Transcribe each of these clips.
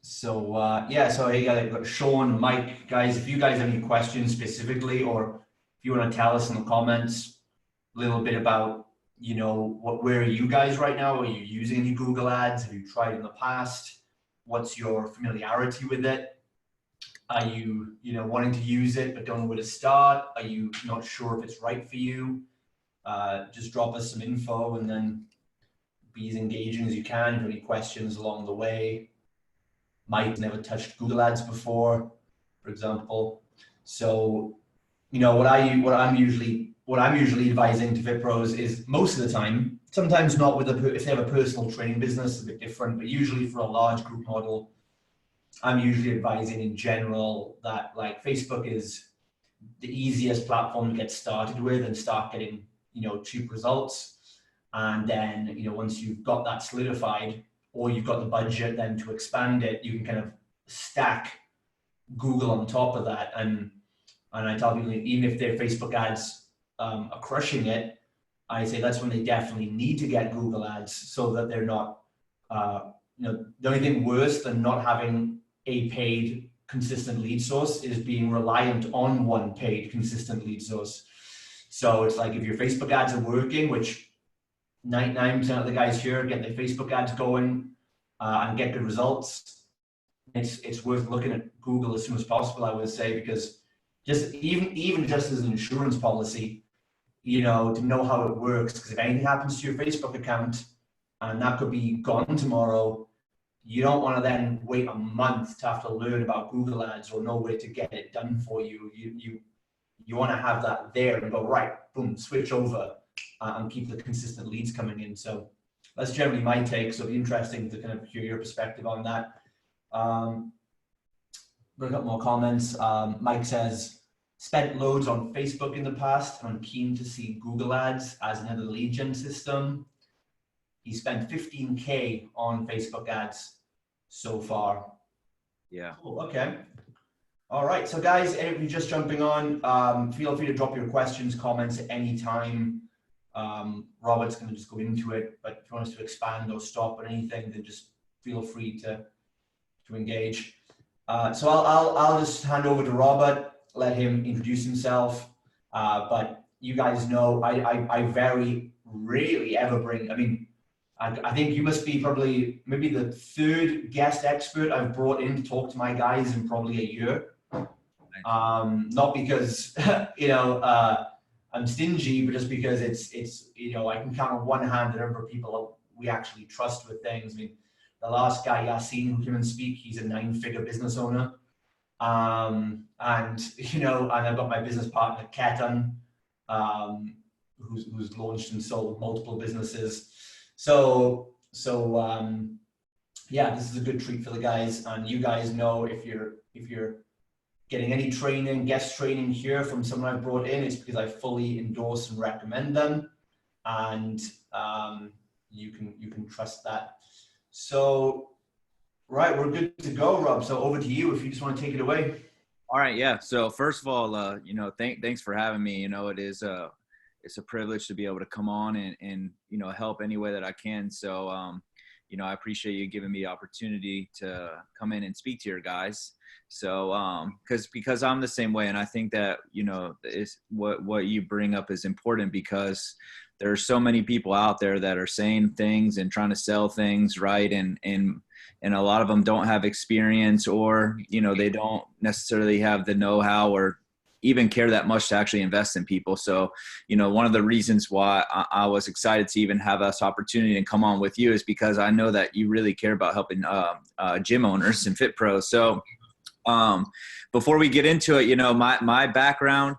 So hey, I've got Sean, Mike, guys, if you guys have any questions specifically, or if you want to tell us in the comments a little bit about, where are you guys right now? Are you using any Google ads? Have you tried in the past? What's your familiarity with it? Are you, wanting to use it but don't know where to start? Are you not sure if it's right for you? Just drop us some info and then be as engaging as you can. If you have any questions along the way. Mike's never touched Google ads before, for example. So, what I'm usually advising to fit pros is most of the time, sometimes not if they have a personal training business, it's a bit different, but usually for a large group model, I'm usually advising in general that like Facebook is the easiest platform to get started with and start getting, cheap results. And then, once you've got that solidified, or you've got the budget then to expand it, you can kind of stack Google on top of that. And I tell people, even if their Facebook ads are crushing it, I say that's when they definitely need to get Google ads, so that they're not, the only thing worse than not having a paid consistent lead source is being reliant on one paid consistent lead source. So it's like if your Facebook ads are working, which 99% of the guys here get their Facebook ads going and get good results, it's worth looking at Google as soon as possible, I would say, because just even just as an insurance policy, to know how it works, because if anything happens to your Facebook account and that could be gone tomorrow, you don't want to then wait a month to have to learn about Google ads or know where to get it done for you. You want to have that there and go, right, boom, switch over and keep the consistent leads coming in. So that's generally my take. So it'll be interesting to kind of hear your perspective on that. Got a couple more comments. Mike says, spent loads on Facebook in the past, and I'm keen to see Google ads as another lead gen system. He spent 15K on Facebook ads so far. Yeah. Cool. Okay. All right. So guys, if you're just jumping on, feel free to drop your questions, comments at any time. Robert's going to just go into it, but if you want us to expand or stop or anything, then just feel free to engage. So I'll just hand over to Robert, let him introduce himself. But you guys know I very rarely ever bring, I think you must be probably maybe the third guest expert I've brought in to talk to my guys in probably a year. Not because, I'm stingy, but just because it's I can count on one hand the number of people we actually trust with things. The last guy, Yassine, who came and speak, he's a 9-figure business owner. And I've got my business partner, Ketan, who's launched and sold multiple businesses. So this is a good treat for the guys. And you guys know if you're getting any training, guest training here from someone I've brought in, it's because I fully endorse and recommend them, and you can trust that. So, right, we're good to go, Rob. So over to you if you just want to take it away. All right, yeah. So first of all, thanks for having me. It's a privilege to be able to come on and help any way that I can. So I appreciate you giving me the opportunity to come in and speak to your guys. So, because I'm the same way. And I think that, is what you bring up is important, because there are so many people out there that are saying things and trying to sell things. Right. And a lot of them don't have experience, or, they don't necessarily have the know-how or even care that much to actually invest in people. So, one of the reasons why I was excited to even have this opportunity and come on with you is because I know that you really care about helping gym owners and fit pros. So before we get into it, my background,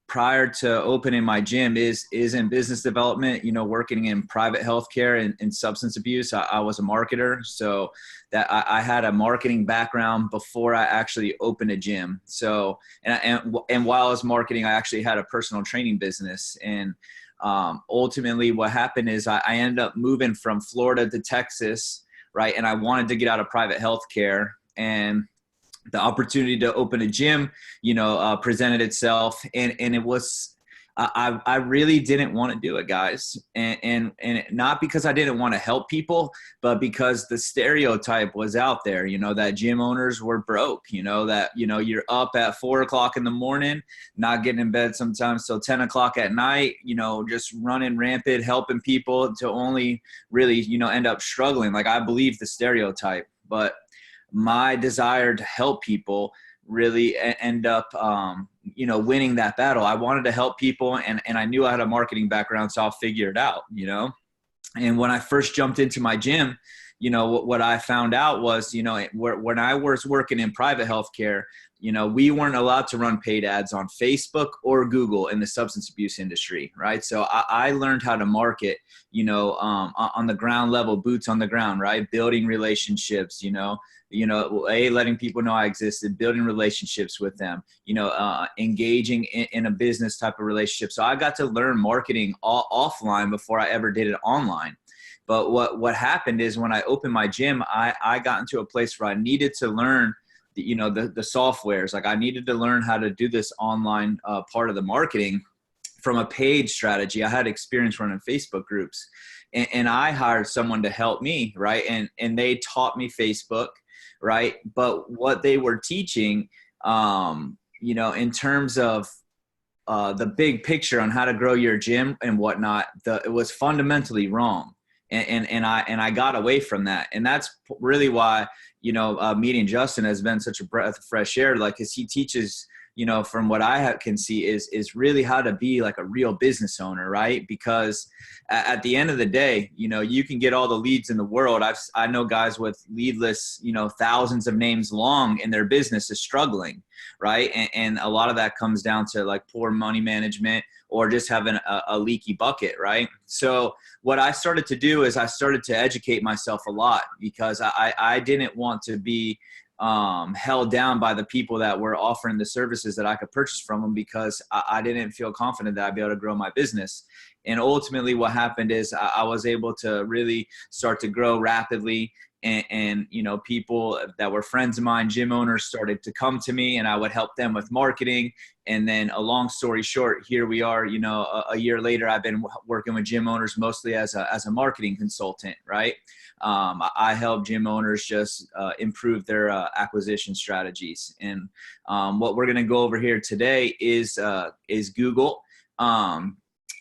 prior to opening my gym is in business development, working in private healthcare and substance abuse. I was a marketer. So that I had a marketing background before I actually opened a gym. So, and while I was marketing, I actually had a personal training business. And ultimately what happened is I ended up moving from Florida to Texas, right? And I wanted to get out of private healthcare, and the opportunity to open a gym, presented itself. And it was, I really didn't want to do it, guys. And not because I didn't want to help people, but because the stereotype was out there, that gym owners were broke, that, you're up at 4 o'clock in the morning, not getting in bed sometimes till 10 o'clock at night, just running rampant, helping people to only really, end up struggling. Like, I believe the stereotype, but my desire to help people really end up, winning that battle. I wanted to help people, and I knew I had a marketing background, so I'll figure it out, And when I first jumped into my gym, what I found out was, when I was working in private healthcare, we weren't allowed to run paid ads on Facebook or Google in the substance abuse industry, right? So I learned how to market, on the ground level, boots on the ground, right? Building relationships, letting people know I existed, building relationships with them, engaging in a business type of relationship. So I got to learn marketing offline before I ever did it online. But what happened is, when I opened my gym, I got into a place where I needed to learn the softwares. Like, I needed to learn how to do this online part of the marketing from a paid strategy. I had experience running Facebook groups, and I hired someone to help me, right? And they taught me Facebook, right? But what they were teaching, in terms of the big picture on how to grow your gym and whatnot, it was fundamentally wrong. And I got away from that. And that's really why, meeting Justin has been such a breath of fresh air, like, cause he teaches, from what I can see is really how to be like a real business owner, right? Because at the end of the day, you can get all the leads in the world. I know guys with lead lists, thousands of names long, and their business is struggling, right? And a lot of that comes down to like poor money management, or just having a leaky bucket, right? So what I started to do is I started to educate myself a lot, because I didn't want to be held down by the people that were offering the services that I could purchase from them, because I didn't feel confident that I'd be able to grow my business. And ultimately what happened is I was able to really start to grow rapidly. And people that were friends of mine, gym owners, started to come to me, and I would help them with marketing. And then, a long story short, here we are, a year later, I've been working with gym owners mostly as a marketing consultant, right? I help gym owners just improve their acquisition strategies. And what we're going to go over here today is Google.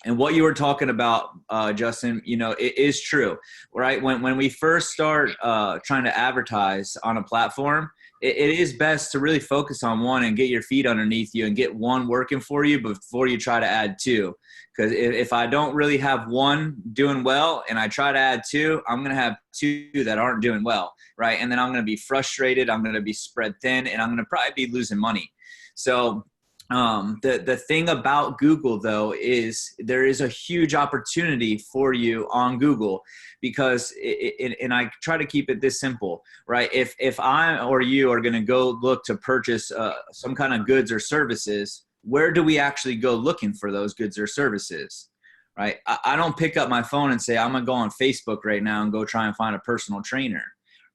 And what you were talking about, Justin, it is true, right? When we first start trying to advertise on a platform, it is best to really focus on one and get your feet underneath you and get one working for you before you try to add two. Because if I don't really have one doing well and I try to add two, I'm going to have two that aren't doing well, right? And then I'm going to be frustrated. I'm going to be spread thin, and I'm going to probably be losing money. So the thing about Google, though, is there is a huge opportunity for you on Google, because and I try to keep it this simple, right? If I or you are going to go look to purchase some kind of goods or services, where do we actually go looking for those goods or services, right? I don't pick up my phone and say, I'm going to go on Facebook right now and go try and find a personal trainer.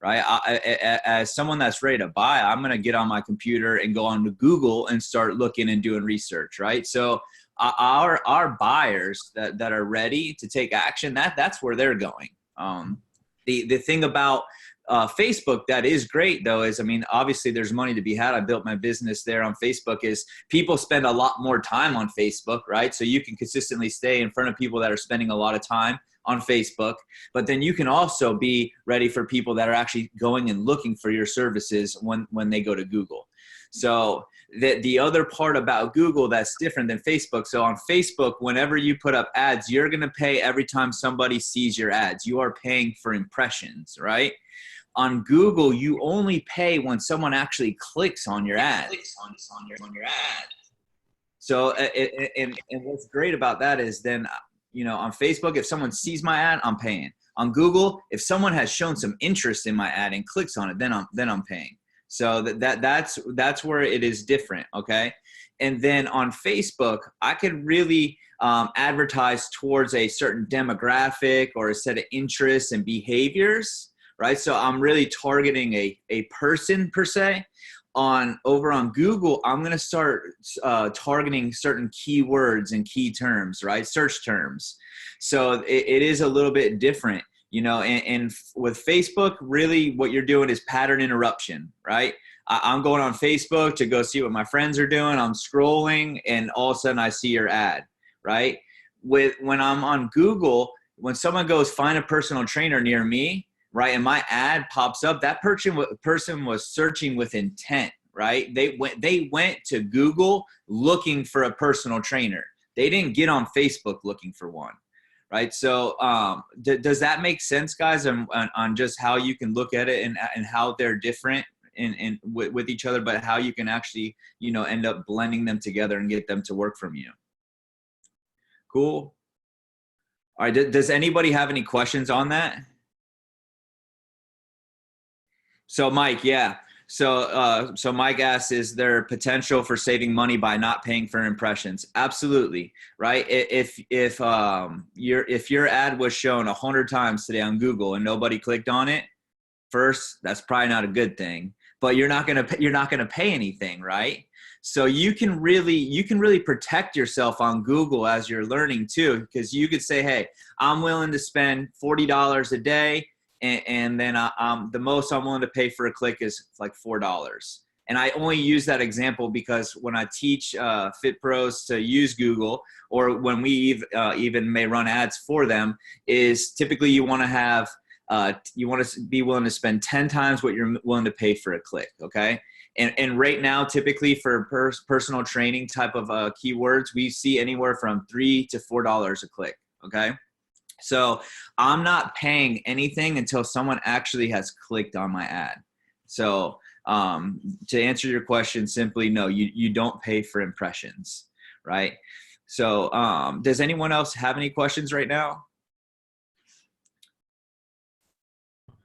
Right. As someone that's ready to buy, I'm going to get on my computer and go on to Google and start looking and doing research. Right. So our buyers that are ready to take action, that's where they're going. The thing about Facebook that is great, though, is, obviously there's money to be had. I built my business there on Facebook. Is people spend a lot more time on Facebook. Right. So you can consistently stay in front of people that are spending a lot of time on Facebook, but then you can also be ready for people that are actually going and looking for your services when they go to Google. So the other part about Google that's different than Facebook. So on Facebook, whenever you put up ads, you're going to pay every time somebody sees your ads. You are paying for impressions, right? On Google, you only pay when someone actually clicks on your ad. So, and what's great about that is then, on Facebook, if someone sees my ad, I'm paying. On Google, if someone has shown some interest in my ad and clicks on it, then I'm paying. So that's where it is different, okay? And then on Facebook, I could really advertise towards a certain demographic or a set of interests and behaviors, right? So I'm really targeting a person per se. over on Google, I'm going to start targeting certain keywords and key terms, right? Search terms. So it is a little bit different, you know, and with Facebook, really what you're doing is pattern interruption, right? I'm going on Facebook to go see what my friends are doing. I'm scrolling and all of a sudden I see your ad, right? When I'm on Google, when someone goes find a personal trainer near me, right, and my ad pops up, that person was searching with intent, right? They went to Google looking for a personal trainer. They didn't get on Facebook looking for one, right? So does that make sense, guys, on just how you can look at it and how they're different with each other, but how you can actually, you know, end up blending them together and get them to work from you? Cool. All right, does anybody have any questions on that? So Mike, yeah. So Mike asks, is there potential for saving money by not paying for impressions? Absolutely, right? If your ad was shown 100 times today on Google and nobody clicked on it, first, that's probably not a good thing. But you're not gonna pay anything, right? So you can really protect yourself on Google as you're learning too, because you could say, hey, I'm willing to spend $40 a day. And then the most I'm willing to pay for a click is like $4. And I only use that example because when I teach Fit Pros to use Google, or when we even may run ads for them, is typically you want to have you want to be willing to spend 10 times what you're willing to pay for a click. Okay. And right now, typically for personal training type of keywords, we see anywhere from $3 to $4 a click. Okay. So I'm not paying anything until someone actually has clicked on my ad. So to answer your question simply, no, you don't pay for impressions, right? So does anyone else have any questions right now?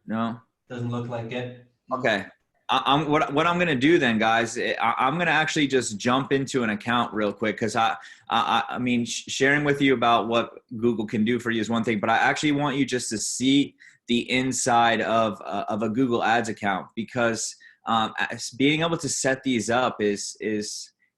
No? Doesn't look like it. Okay. What I'm going to do then, guys, I'm going to actually just jump into an account real quick, because I mean, sharing with you about what Google can do for you is one thing, but I actually want you just to see the inside of a Google Ads account, because being able to set these up is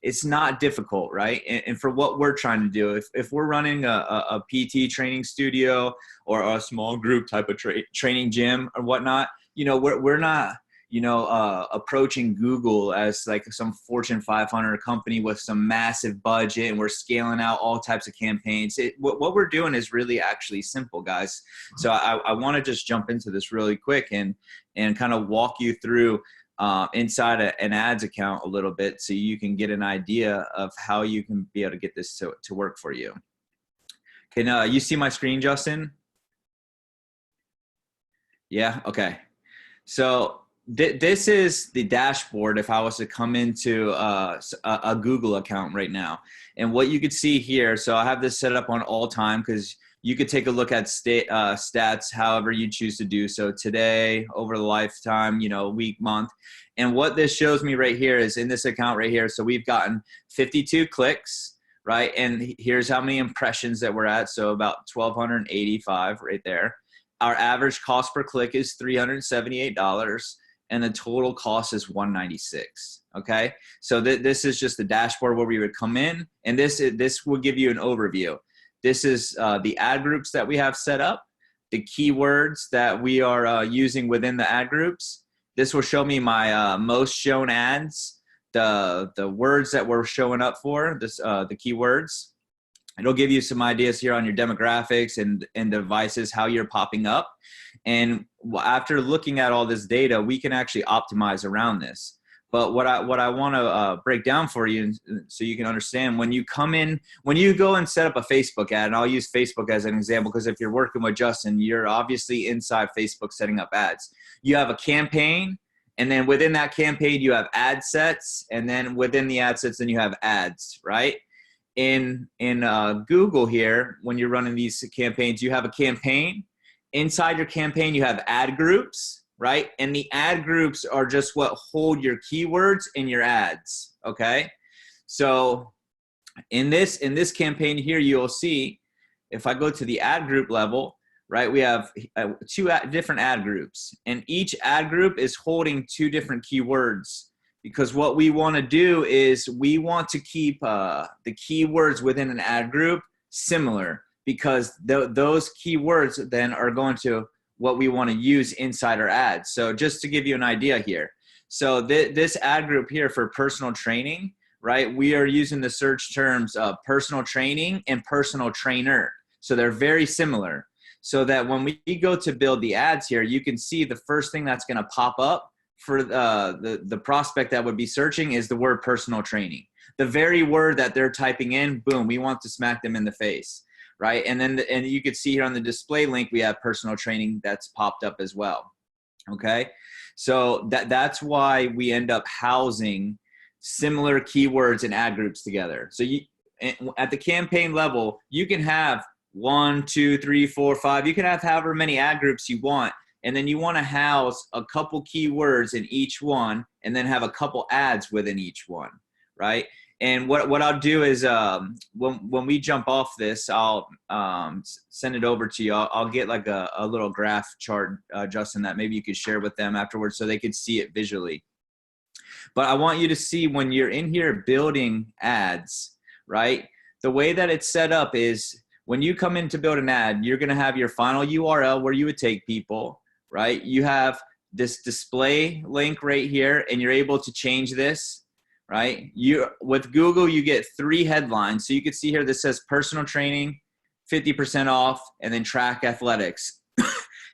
it's not difficult, right? And for what we're trying to do, if we're running a PT training studio or a small group type of training gym or whatnot, you know, we're not, you know, approaching Google as like some Fortune 500 company with some massive budget and we're scaling out all types of campaigns. What we're doing is really actually simple, guys. So I want to just jump into this really quick and kind of walk you through inside an ads account a little bit, so you can get an idea of how you can be able to get this to work for you. Can you see my screen, Justin? Yeah, okay. So this is the dashboard if I was to come into a Google account right now. And what you could see here, so I have this set up on all time, because you could take a look at stats however you choose to do so, today, over the lifetime, you know, week, month. And what this shows me right here is in this account right here, so we've gotten 52 clicks, right? And here's how many impressions that we're at, so about 1,285 right there. Our average cost per click is $378, and the total cost is $196. Okay, so this is just the dashboard where we would come in, and this will give you an overview. This is the ad groups that we have set up, the keywords that we are using within the ad groups. This will show me my most shown ads, the words that we're showing up for, the keywords. It'll give you some ideas here on your demographics and devices, how you're popping up. And after looking at all this data, we can actually optimize around this. But what I want to break down for you, so you can understand, when you come in, when you go and set up a Facebook ad, and I'll use Facebook as an example, because if you're working with Justin, you're obviously inside Facebook setting up ads. You have a campaign, and then within that campaign, you have ad sets, and then within the ad sets, then you have ads, right? In Google here, when you're running these campaigns, you have a campaign. Inside your campaign, you have ad groups, right? And the ad groups are just what hold your keywords in your ads, okay? So in this campaign here, you'll see, if I go to the ad group level, right, we have two different ad groups, and each ad group is holding two different keywords because what we want to do is we want to keep the keywords within an ad group similar, because those keywords then are going to what we want to use inside our ads. So just to give you an idea here. So this ad group here for personal training, right? We are using the search terms personal training and personal trainer. So they're very similar. So that when we go to build the ads here, you can see the first thing that's going to pop up for the prospect that would be searching is the word personal training. The very word that they're typing in, boom, we want to smack them in the face, right? And then and you could see here on the display link, we have personal training that's popped up as well. Okay, so that's why we end up housing similar keywords and ad groups together. So you, at the campaign level, you can have 1, 2, 3, 4, 5. You can have however many ad groups you want, and then you want to house a couple keywords in each one, and then have a couple ads within each one, right? And what I'll do is when we jump off this, I'll send it over to you. I'll get like a little graph chart, Justin, that maybe you could share with them afterwards so they could see it visually. But I want you to see when you're in here building ads, right? The way that it's set up is when you come in to build an ad, you're going to have your final URL where you would take people, right? You have this display link right here, and you're able to change this. Right? With Google, you get 3 headlines. So you can see here, this says personal training, 50% off, and then track athletics.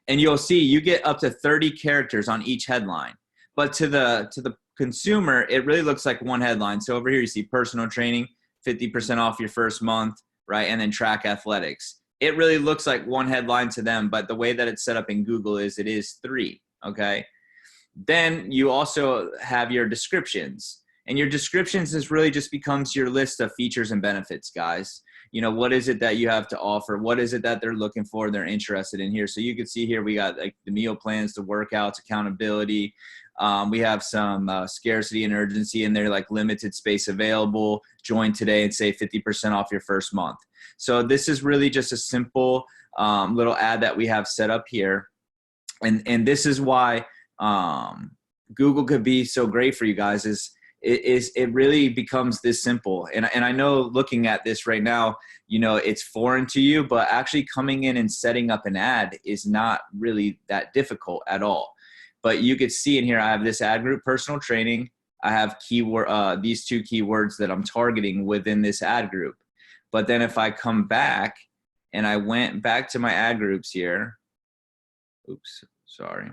And you'll see you get up to 30 characters on each headline. But to the consumer, it really looks like one headline. So over here, you see personal training, 50% off your first month, right? And then track athletics. It really looks like one headline to them, but the way that it's set up in Google is it is 3, okay? Then you also have your descriptions. And your descriptions is really just becomes your list of features and benefits, guys. You know, what is it that you have to offer? What is it that they're looking for, they're interested in here? So you can see here we got like the meal plans, the workouts, accountability. We have some scarcity and urgency in there, like limited space available, join today and save 50% off your first month. So this is really just a simple little ad that we have set up here. And this is why Google could be so great for you guys it really becomes this simple. And I know looking at this right now, you know, it's foreign to you, but actually coming in and setting up an ad is not really that difficult at all. But you could see in here, I have this ad group, personal training. I have keyword, these 2 keywords that I'm targeting within this ad group. But then if I come back and I went back to my ad groups here, oops, sorry.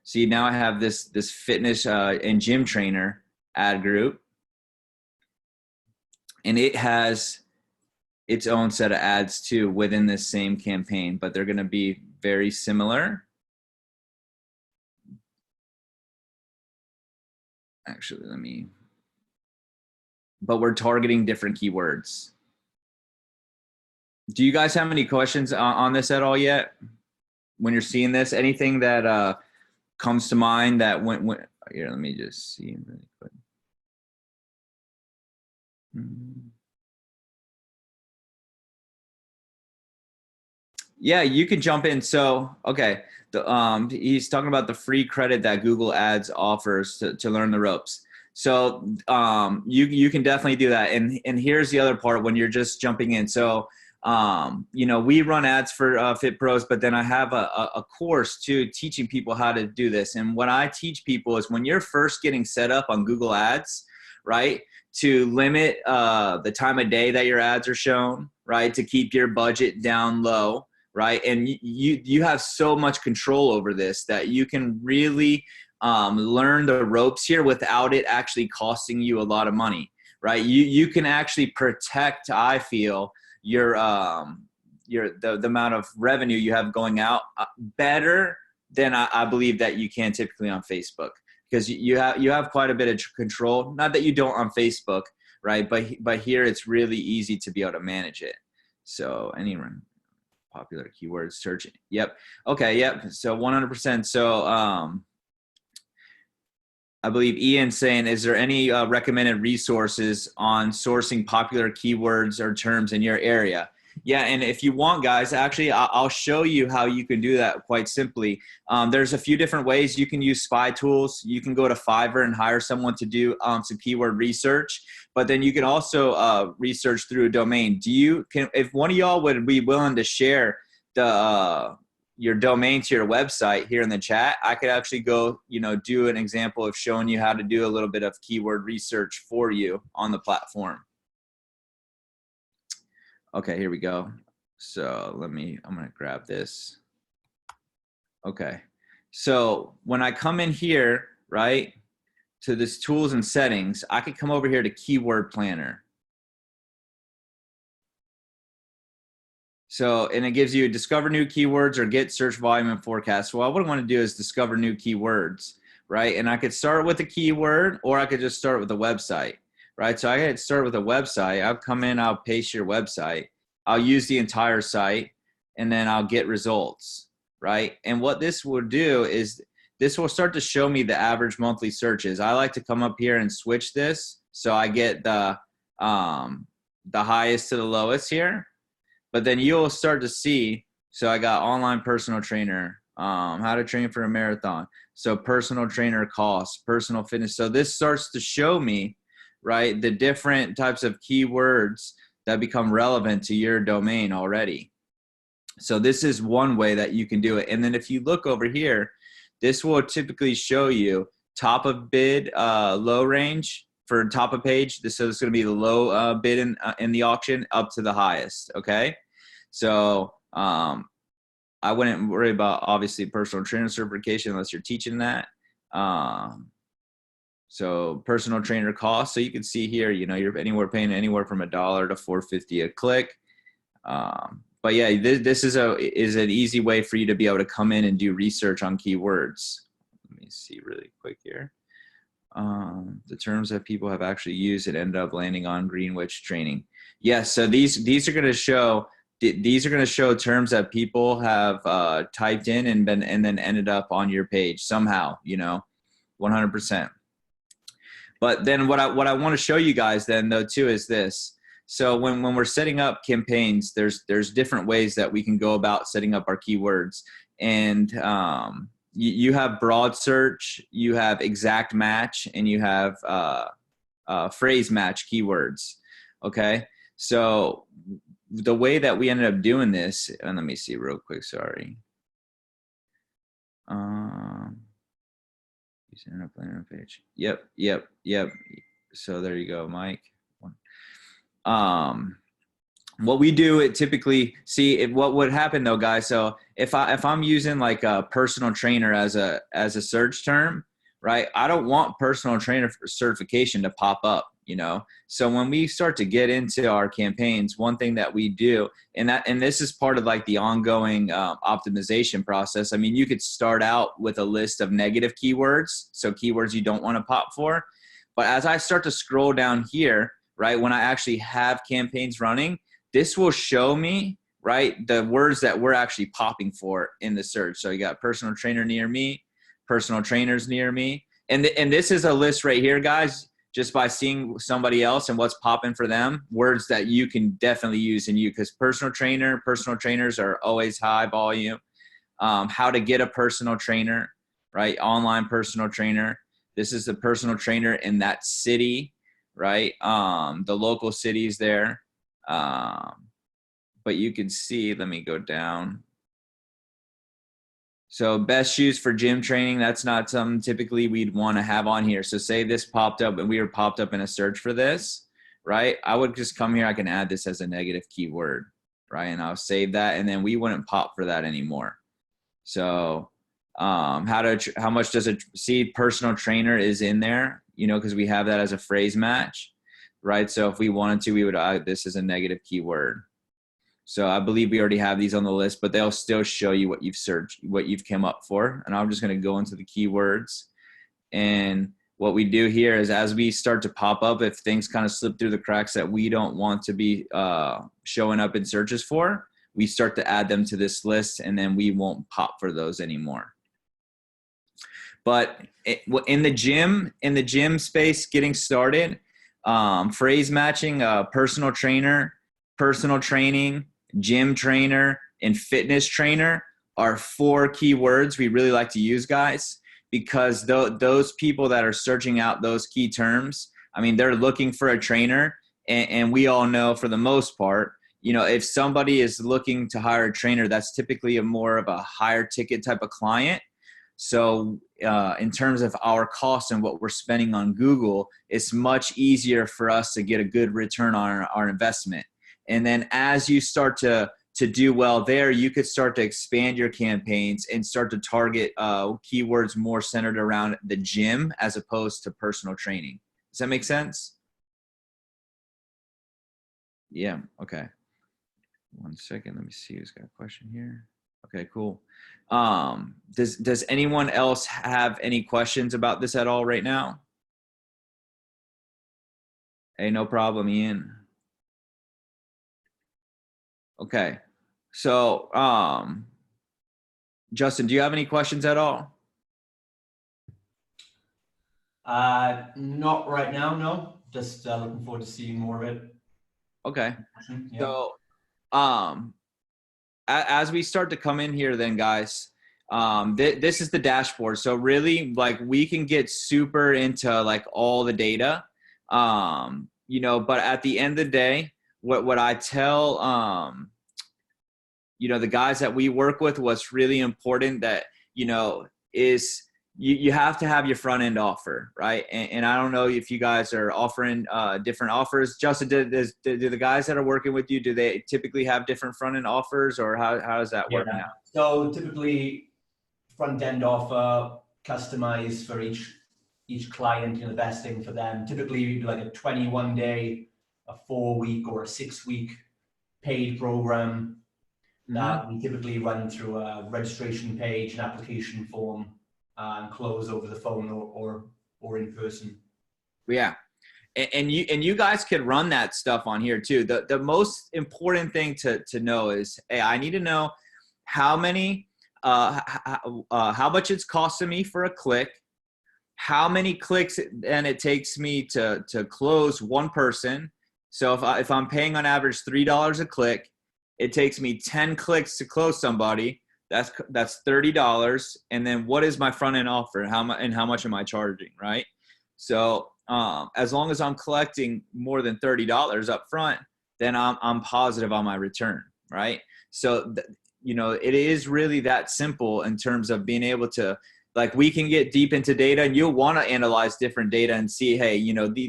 See, now I have this fitness and gym trainer ad group, and it has its own set of ads too within this same campaign, but they're going to be very similar. Actually, but we're targeting different keywords. Do you guys have any questions on this at all yet? When you're seeing this, anything that comes to mind that when here, let me just see really quick. Yeah, you can jump in. So, okay, he's talking about the free credit that Google Ads offers to learn the ropes. So you can definitely do that. And here's the other part when you're just jumping in. So you know, we run ads for Fit Pros, but then I have a course too teaching people how to do this. And what I teach people is when you're first getting set up on Google Ads, right, to limit the time of day that your ads are shown, right, to keep your budget down low, right, and you have so much control over this that you can really learn the ropes here without it actually costing you a lot of money, right? You can actually protect, I feel, the amount of revenue you have going out better than I believe that you can typically on Facebook, because you have quite a bit of control. Not that you don't on Facebook, right? But here it's really easy to be able to manage it. So any popular keywords searching. Yep. Okay. Yep. So 100%. So I believe Ian's saying, is there any recommended resources on sourcing popular keywords or terms in your area? Yeah, and if you want, guys, actually, I'll show you how you can do that quite simply. There's a few different ways you can use spy tools. You can go to Fiverr and hire someone to do some keyword research, but then you can also research through a domain. If one of y'all would be willing to share the your domain to your website here in the chat, I could actually go, do an example of showing you how to do a little bit of keyword research for you on the platform. Okay, here we go. So I'm going to grab this. Okay. So when I come in here, right, to this tools and settings, I could come over here to keyword planner. So, and it gives you discover new keywords or get search volume and forecast. Well, what I want to do is discover new keywords, right? And I could start with a keyword, or I could just start with a website, right? So I could start with a website. I'll come in, I'll paste your website. I'll use the entire site, and then I'll get results, right? And what this will do is this will start to show me the average monthly searches. I like to come up here and switch this so I get the highest to the lowest here. But then you'll start to see, so I got online personal trainer, how to train for a marathon. So personal trainer costs, personal fitness. So this starts to show me, right, the different types of keywords that become relevant to your domain already. So this is one way that you can do it. And then if you look over here, this will typically show you top of bid, low range for top of page. So it's going to be the low bid in the auction up to the highest. Okay. So I wouldn't worry about obviously personal trainer certification unless you're teaching that. So personal trainer cost. So you can see here, you're paying anywhere from $1 to $4.50 a click. But yeah, this is an easy way for you to be able to come in and do research on keywords. Let me see really quick here. The terms that people have actually used and ended up landing on Greenwich training. Yes. So these are going to show. These are going to show terms that people have typed in and then ended up on your page somehow, 100%. But then what I want to show you guys then though too is this. So when we're setting up campaigns, there's different ways that we can go about setting up our keywords. And you have broad search, you have exact match, and you have phrase match keywords. Okay, so the way that we ended up doing this, and let me see real quick, sorry. Page. Yep. So there you go, Mike. What we do, it typically what would happen though, guys. So if I'm using like a personal trainer as a search term, right? I don't want personal trainer certification to pop up, So when we start to get into our campaigns, one thing that we do, and this is part of like the ongoing optimization process. I mean, you could start out with a list of negative keywords, so keywords you don't want to pop for. But as I start to scroll down here, right, when I actually have campaigns running, this will show me, right, the words that we're actually popping for in the search. So you got personal trainer near me, personal trainers near me. And this is a list right here, guys, just by seeing somebody else and what's popping for them, words that you can definitely use in you, because personal trainers are always high volume. How to get a personal trainer, right? Online personal trainer. This is the personal trainer in that city, right? The local cities there. But you can see, let me go down. So best shoes for gym training, that's not something typically we'd want to have on here. So say this popped up and we were popped up in a search for this, right? I would just come here, I can add this as a negative keyword, right? And I'll save that, and then we wouldn't pop for that anymore. So how much does it see personal trainer is in there, because we have that as a phrase match, right? So if we wanted to, we would add this as a negative keyword. So I believe we already have these on the list, but they'll still show you what you've searched, what you've come up for. And I'm just going to go into the keywords. And what we do here is, as we start to pop up, if things kind of slip through the cracks that we don't want to be showing up in searches for, we start to add them to this list, and then we won't pop for those anymore. But in the gym space, getting started, phrase matching, personal trainer, personal training, gym trainer, and fitness trainer are 4 keywords we really like to use, guys, because those people that are searching out those key terms, I mean, they're looking for a trainer, and we all know for the most part, if somebody is looking to hire a trainer, that's typically more of a higher ticket type of client. So in terms of our costs and what we're spending on Google, it's much easier for us to get a good return on our investment. And then as you start to do well there, you could start to expand your campaigns and start to target keywords more centered around the gym as opposed to personal training. Does that make sense? Yeah. Okay. 1 second. Let me see who's got a question here. Okay, cool. Does anyone else have any questions about this at all right now? Hey, no problem, Ian. Okay. So, Justin, do you have any questions at all? Not right now, no. Just looking forward to seeing more of it. Okay. Yeah. So, as we start to come in here then, guys, this is the dashboard. So really, like, we can get super into like all the data, but at the end of the day, what I tell, the guys that we work with, what's really important that, is you have to have your front end offer, right? And I don't know if you guys are offering different offers. Justin, do the guys that are working with you, do they typically have different front end offers, or how does that work now? So typically front end offer customized for each client, investing for them. Typically we do like a 21-day, a 4-week, or a 6-week paid program that we typically run through a registration page, an application form, and close over the phone or in person. Yeah. And you guys could run that stuff on here too. The most important thing to know is, hey, I need to know how many, how much it's costing me for a click, how many clicks and it takes me to close one person. So if I'm paying on average $3 a click, it takes me 10 clicks to close somebody. That's $30. And then what is my front end offer? How much am I charging, right? So as long as I'm collecting more than $30 up front, then I'm positive on my return, right? So it is really that simple in terms of being able to, like, we can get deep into data, and you'll want to analyze different data and see, hey,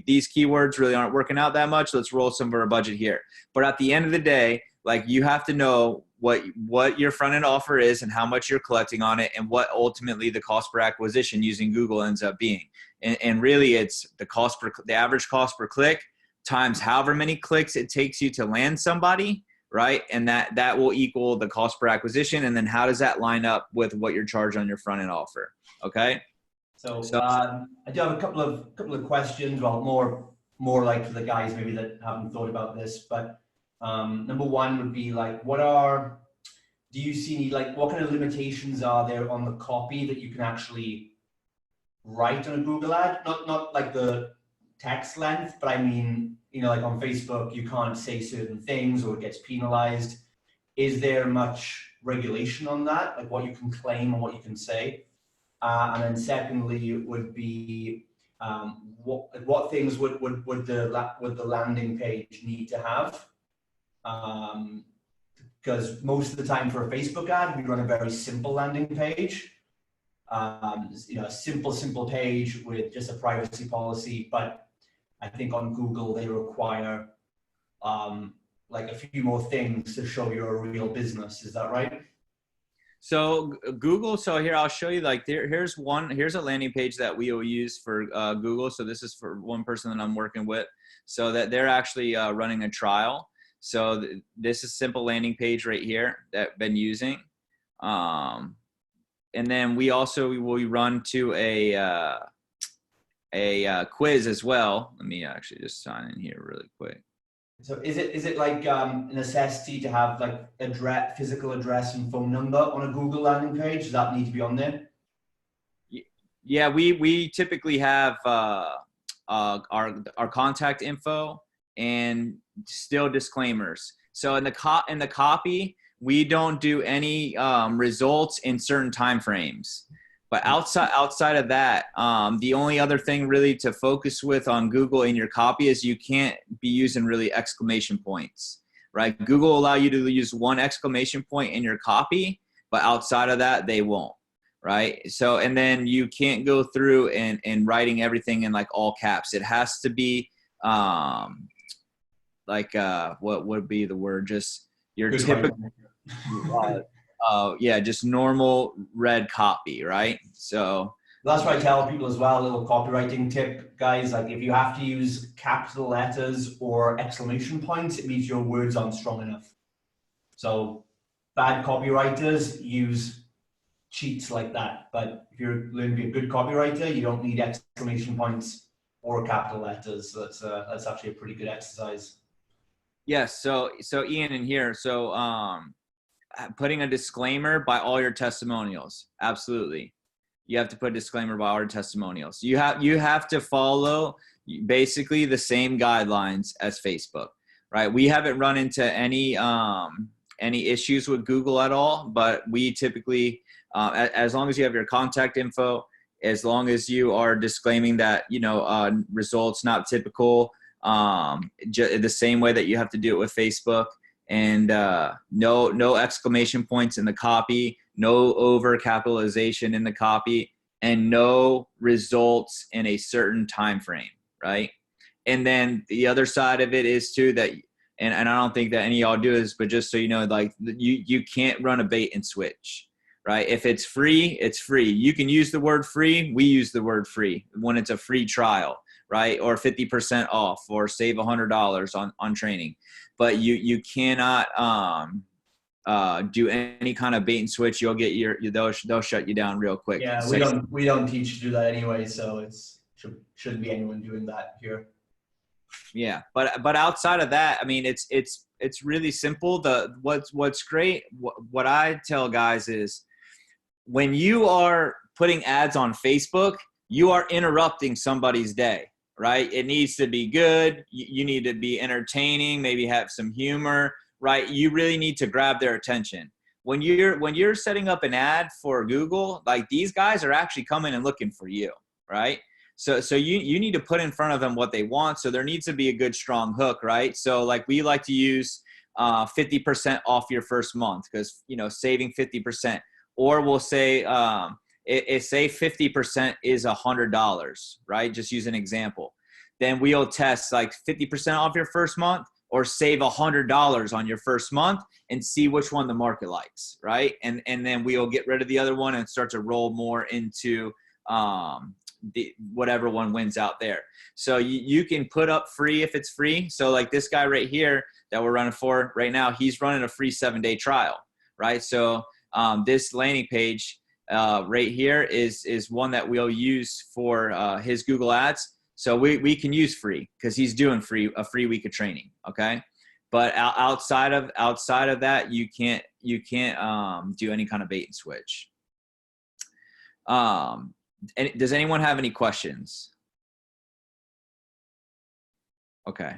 these keywords really aren't working out that much. Let's roll some of our budget here. But at the end of the day, like, you have to know what your front end offer is and how much you're collecting on it, and what ultimately the cost per acquisition using Google ends up being. And really, it's the average cost per click times however many clicks it takes you to land somebody, right? And that will equal the cost per acquisition. And then how does that line up with what you're charged on your front end offer? Okay. So I do have a couple of questions. Well, more like for the guys maybe that haven't thought about this, but number one would be like, do you see, like, what kind of limitations are there on the copy that you can actually write on a Google ad? Not like the text length, but I mean, like on Facebook, you can't say certain things or it gets penalized. Is there much regulation on that? Like what you can claim and what you can say? And then secondly, it would be what things would the landing page need to have? Because most of the time for a Facebook ad, we run a very simple landing page. A simple page with just a privacy policy. But I think on Google, they require like a few more things to show you're a real business. Is that right? So Google, so here I'll show you, like, here's a landing page that we will use for Google. So this is for one person that I'm working with, so that they're actually running a trial. So this is simple landing page right here that I've been using. And then we will run to a quiz as well. Let me actually just sign in here really quick. So is it like a necessity to have like physical address and phone number on a Google landing page? Does that need to be on there? Yeah, we typically have our contact info and still disclaimers. So in the copy, we don't do any results in certain time frames. But outside of that, the only other thing really to focus with on Google in your copy is you can't be using really exclamation points, right? Google will allow you to use one exclamation point in your copy, but outside of that, they won't, right? So, and then you can't go through and writing everything in like all caps. It has to be what would be the word? Just your Good typical, yeah, just normal red copy, right? So that's what I tell people as well, a little copywriting tip, guys. Like if you have to use capital letters or exclamation points, it means your words aren't strong enough. So bad copywriters use cheats like that. But if you're learning to be a good copywriter, you don't need exclamation points or capital letters. So that's actually a pretty good exercise. yes. So Ian in here. So putting a disclaimer by all your testimonials. Absolutely. You have to put a disclaimer by all your testimonials. You have to follow basically the same guidelines as Facebook, right? We haven't run into any issues with Google at all, but we typically, as long as you have your contact info, as long as you are disclaiming that, results not typical, the same way that you have to do it with Facebook, and no exclamation points in the copy, no over capitalization in the copy, and no results in a certain time frame, right? And then the other side of it is too that, and I don't think that any of y'all do this, but just so you know, like you can't run a bait and switch, right? If it's free, it's free. You can use the word free. We use the word free when it's a free trial, right? Or 50% off, or save $100 on training. But you cannot do any kind of bait and switch. You'll get they'll shut you down real quick. Yeah, we don't teach to do that anyway, so shouldn't be anyone doing that here. Yeah, but outside of that, I mean, it's really simple. What's great, what I tell guys is when you are putting ads on Facebook, you are interrupting somebody's day, right? It needs to be good. You need to be entertaining, maybe have some humor, right? You really need to grab their attention. When you're setting up an ad for Google, like these guys are actually coming and looking for you, right? So you need to put in front of them what they want. So there needs to be a good, strong hook, right? So like we like to use 50% off your first month, because, saving 50%, or we'll say, say 50% is $100, right? Just use an example. Then we'll test like 50% off your first month, or save $100 on your first month, and see which one the market likes, right? And then we'll get rid of the other one and start to roll more into whatever one wins out there. So you can put up free if it's free. So like this guy right here that we're running for right now, he's running a free 7-day trial, right? So this landing page right here is one that we'll use for his Google ads. So we can use free because he's doing a free week of training. Okay. But outside of that, you can't do any kind of bait and switch. And does anyone have any questions? Okay.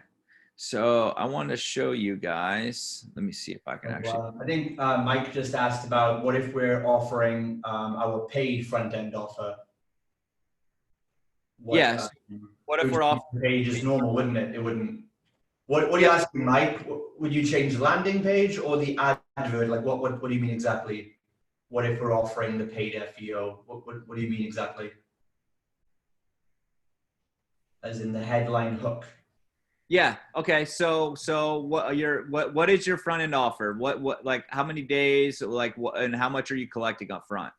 So I want to show you guys. Let me see if I can actually. I think Mike just asked about what if we're offering our paid front end offer. Yes. What if we're offering page is normal, wouldn't it? It wouldn't. What are you asking, Mike? Would you change the landing page or the advert? Like what do you mean exactly? What if we're offering the paid FEO? What do you mean exactly? As in the headline hook. Yeah. Okay. So what is your front end offer? What like how many days, like what, and how much are you collecting up front?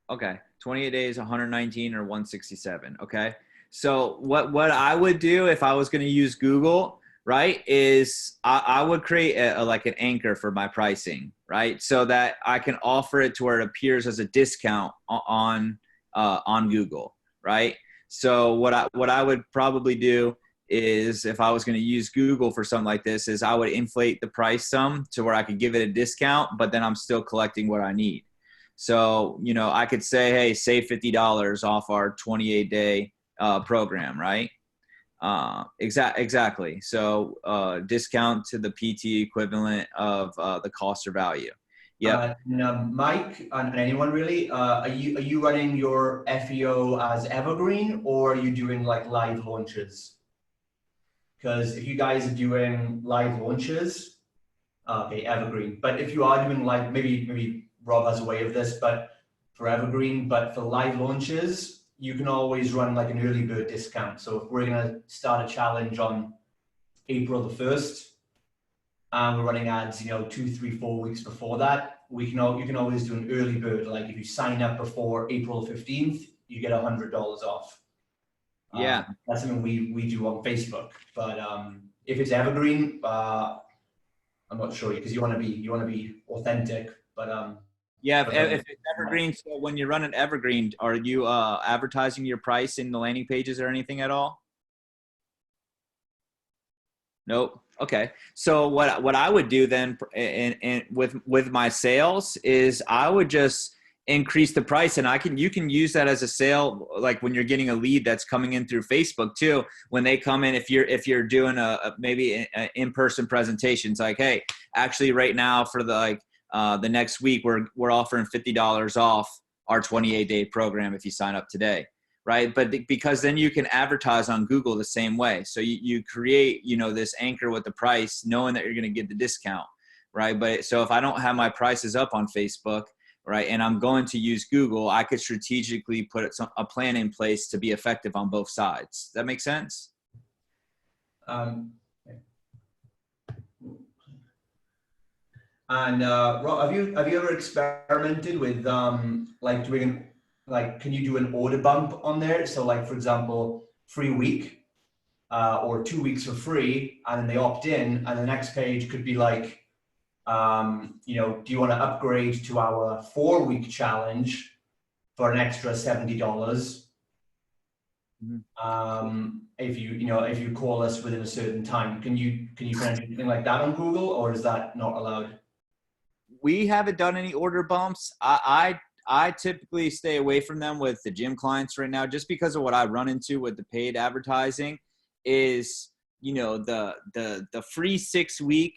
Okay. 28 days, 119 or 167. Okay. So what I would do if I was going to use Google, right, is I would create like an anchor for my pricing, right? So that I can offer it to where it appears as a discount on Google, right? So what I would probably do is, if I was going to use Google for something like this, is I would inflate the price some to where I could give it a discount, but then I'm still collecting what I need. So, I could say, hey, save $50 off our 28-day program, right? Exactly. So discount to the PT equivalent of the cost or value. Yep. Mike, and anyone really, are you running your FEO as evergreen, or are you doing like live launches? Because if you guys are doing live launches, okay, evergreen. But if you are doing live, maybe Rob has a way of this, but for evergreen, but for live launches, you can always run like an early bird discount. So if we're gonna start a challenge on April the 1st, and we're running ads, 2, 3, 4 weeks before that, you can always do an early bird. Like if you sign up before April 15th, you get $100 off. Yeah. That's something we do on Facebook. But if it's evergreen, I'm not sure, because you want to be authentic. But yeah, if it's evergreen, so when you run an evergreen, are you advertising your price in the landing pages or anything at all? Nope. Okay. So what I would do then, and with my sales, is I would just increase the price, and you can use that as a sale, like when you're getting a lead that's coming in through Facebook too. When they come in, if you're doing maybe an in-person presentation, it's like, hey, actually right now for the next week, we're offering $50 off our 28-day program if you sign up today. Right. But because then you can advertise on Google the same way. So you create, this anchor with the price, knowing that you're going to get the discount. Right. But so if I don't have my prices up on Facebook, right, and I'm going to use Google, I could strategically put a plan in place to be effective on both sides. That makes sense? And Rob, have you ever experimented with like doing, like, can you do an order bump on there? So like, for example, free week or 2 weeks for free, and then they opt in, and the next page could be like, do you want to upgrade to our 4-week challenge for an extra $70? Mm-hmm. If you call us within a certain time, can you kind of do anything like that on Google, or is that not allowed? We haven't done any order bumps. I typically stay away from them with the gym clients right now, just because of what I run into with the paid advertising is, the free 6-week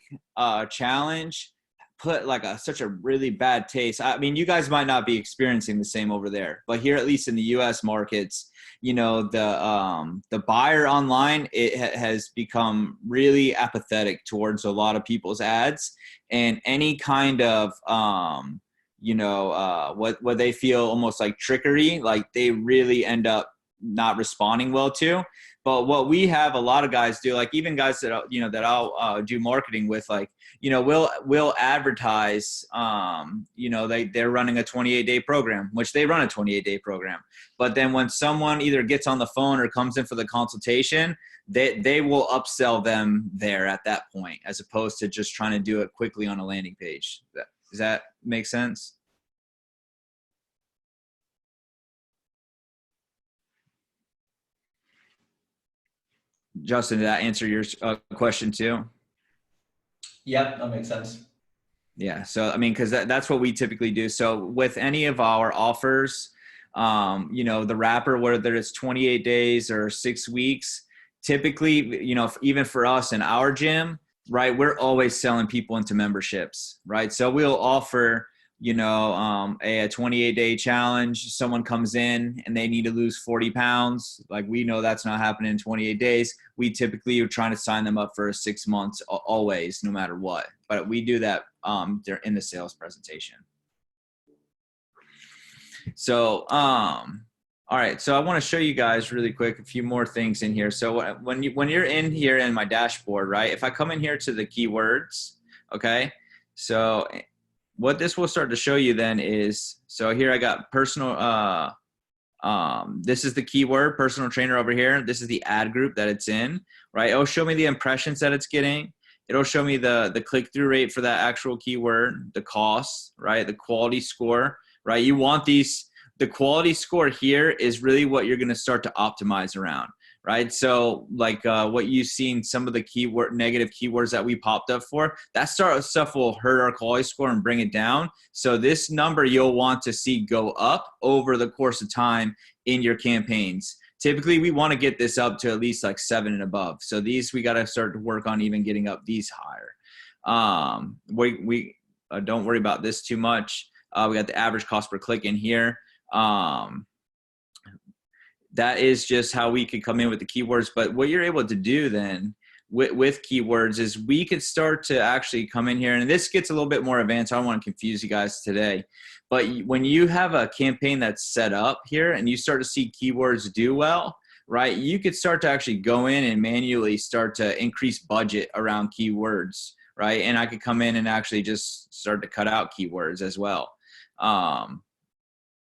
challenge put like such a really bad taste. I mean, you guys might not be experiencing the same over there, but here, at least in the US markets, the buyer online, it has become really apathetic towards a lot of people's ads, and any kind of, what they feel almost like trickery, like they really end up not responding well to. But what we have a lot of guys do, like even guys that, that I'll do marketing with, like, we'll advertise, they're running a 28-day program, which they run a 28-day program. But then when someone either gets on the phone or comes in for the consultation, they will upsell them there at that point, as opposed to just trying to do it quickly on a landing page. Does that make sense? Justin, did that answer your question too? Yep, that makes sense. Yeah. So, I mean, because that's what we typically do. So with any of our offers, the wrapper, whether it's 28 days or 6 weeks, typically, even for us in our gym, right, we're always selling people into memberships, right? So we'll offer, a 28-day challenge. Someone comes in and they need to lose 40 pounds. Like, we know that's not happening in 28 days. We typically are trying to sign them up for 6 months always, no matter what. But we do that in the sales presentation. So, all right. So I want to show you guys really quick a few more things in here. So when you're in here in my dashboard, right, if I come in here to the keywords, okay, so what this will start to show you then is, so here I got personal, this is the keyword personal trainer over here. This is the ad group that it's in, right? It'll show me the impressions that it's getting. It'll show me the click-through rate for that actual keyword, the cost, right? The quality score, right? You want the quality score here is really what you're going to start to optimize around, right? So like what you've seen, some of the negative keywords that we popped up for, that stuff will hurt our quality score and bring it down. So this number you'll want to see go up over the course of time in your campaigns typically we want to get this up to at least like 7 and above. So these, we got to start to work on even getting up these higher. We don't worry about this too much. We got the average cost per click in here. That is just how we could come in with the keywords. But what you're able to do then with keywords is we could start to actually come in here, and this gets a little bit more advanced. I don't want to confuse you guys today, but when you have a campaign that's set up here and you start to see keywords do well, right, you could start to actually go in and manually start to increase budget around keywords, right? And I could come in and actually just start to cut out keywords as well. I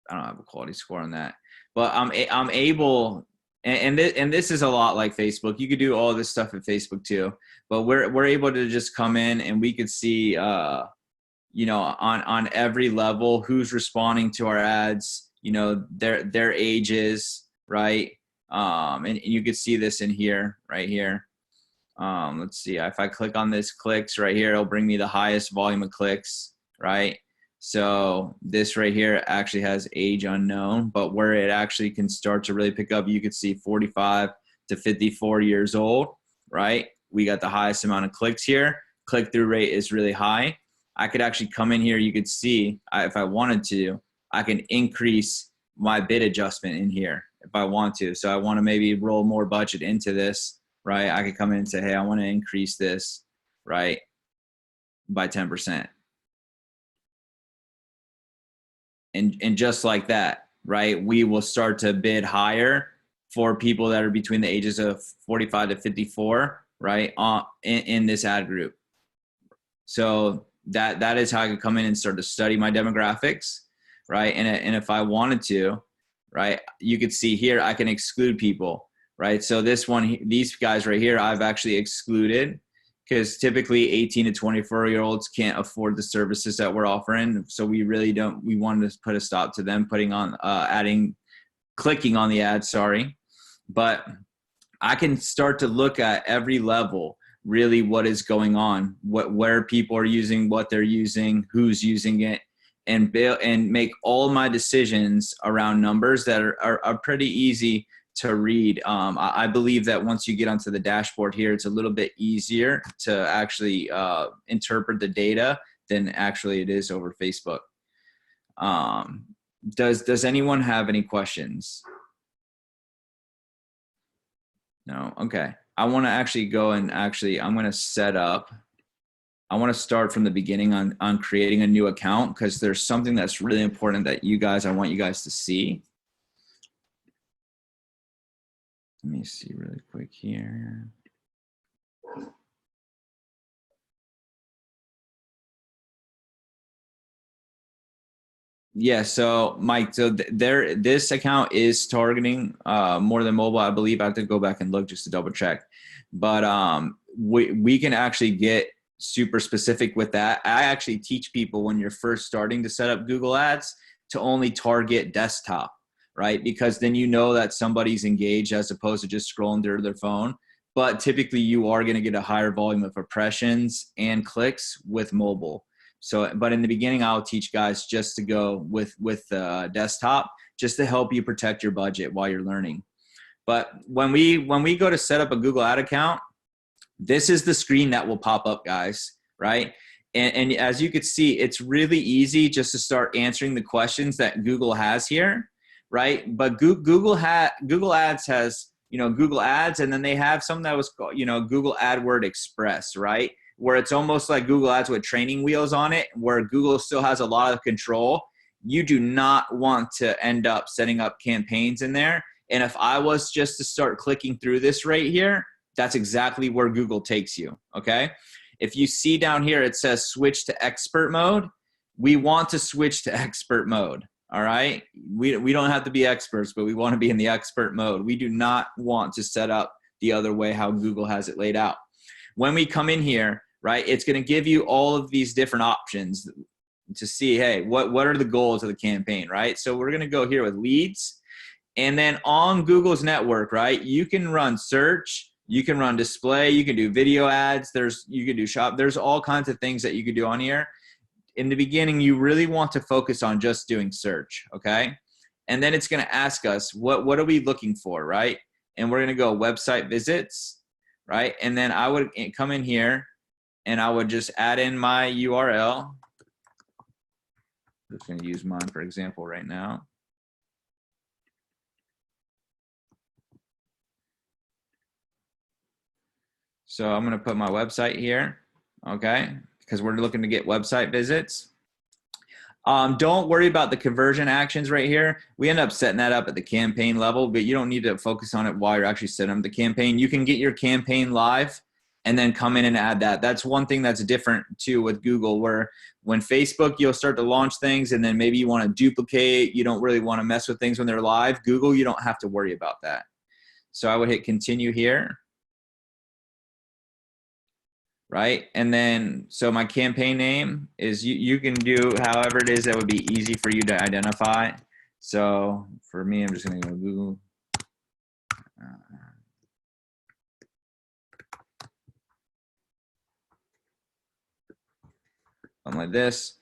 don't have a quality score on that, but I'm able, and this is a lot like Facebook. You could do all this stuff at Facebook too, but we're able to just come in and we could see, you know, on every level who's responding to our ads, you know, their ages, right? And you could see this in here, right here. Let's see, if I click on this clicks right here, it'll bring me the highest volume of clicks, right? So this right here actually has age unknown, but where it actually can start to really pick up, you could see 45 to 54 years old, right? We got the highest amount of clicks here. Click-through rate is really high. I could actually come in here. You could see if I wanted to, I can increase my bid adjustment in here if I want to. So I want to maybe roll more budget into this, right? I could come in and say, hey, I want to increase this, right, by 10%. And just like that, right, we will start to bid higher for people that are between the ages of 45 to 54, right, in this ad group. So that is how I could come in and start to study my demographics, right? And if I wanted to, right, you could see here I can exclude people, right? So this one, these guys right here, I've actually excluded, because typically 18 to 24-year-olds can't afford the services that we're offering. So we really don't, we wanted to put a stop to them putting on, clicking on the ad, sorry. But I can start to look at every level, really what is going on, where people are using, what they're using, who's using it, and make all my decisions around numbers that are pretty easy to read. I believe that once you get onto the dashboard here, it's a little bit easier to actually interpret the data than actually it is over Facebook. Does anyone have any questions? No? Okay. I want to actually go and I'm going to set up. I want to start from the beginning on creating a new account, because there's something that's really important that I want you guys to see. Let me see really quick here. Yeah, so Mike, so this account is targeting more than mobile. I believe I have to go back and look just to double check. But we can actually get super specific with that. I actually teach people when you're first starting to set up Google Ads to only target desktop, right? Because then you know that somebody's engaged as opposed to just scrolling through their phone. But typically you are going to get a higher volume of impressions and clicks with mobile. So, but in the beginning, I'll teach guys just to go with desktop, just to help you protect your budget while you're learning. But when we go to set up a Google Ad account, this is the screen that will pop up, guys, right? And as you could see, it's really easy just to start answering the questions that Google has here, right? But Google Ads has, Google Ads, and then they have something that was called, Google AdWord Express, right? Where it's almost like Google Ads with training wheels on it, where Google still has a lot of control. You do not want to end up setting up campaigns in there. And if I was just to start clicking through this right here, that's exactly where Google takes you, okay? If you see down here, it says switch to expert mode. We want to switch to expert mode, all right? We don't have to be experts, but we want to be in the expert mode. We do not want to set up the other way how Google has it laid out. When we come in here, right, it's going to give you all of these different options to see, hey, what are the goals of the campaign, right? So we're going to go here with leads. And then on Google's network, right, you can run search, you can run display, you can do video ads, you can do shop. There's all kinds of things that you could do on here. In the beginning, you really want to focus on just doing search, okay? And then it's going to ask us, what are we looking for, right? And we're going to go website visits, right? And then I would come in here and I would just add in my URL. I'm just going to use mine for example right now. So I'm going to put my website here, okay? Because we're looking to get website visits. Don't worry about the conversion actions right here. We end up setting that up at the campaign level, but you don't need to focus on it while you're actually setting up the campaign. You can get your campaign live and then come in and add that. That's one thing that's different too with Google, where when Facebook, you'll start to launch things and then maybe you want to duplicate. You don't really want to mess with things when they're live. Google, you don't have to worry about that. So I would hit continue here. Right? And then, so my campaign name is, you can do however it is that would be easy for you to identify. So for me, I'm just going to go Google. Something like this,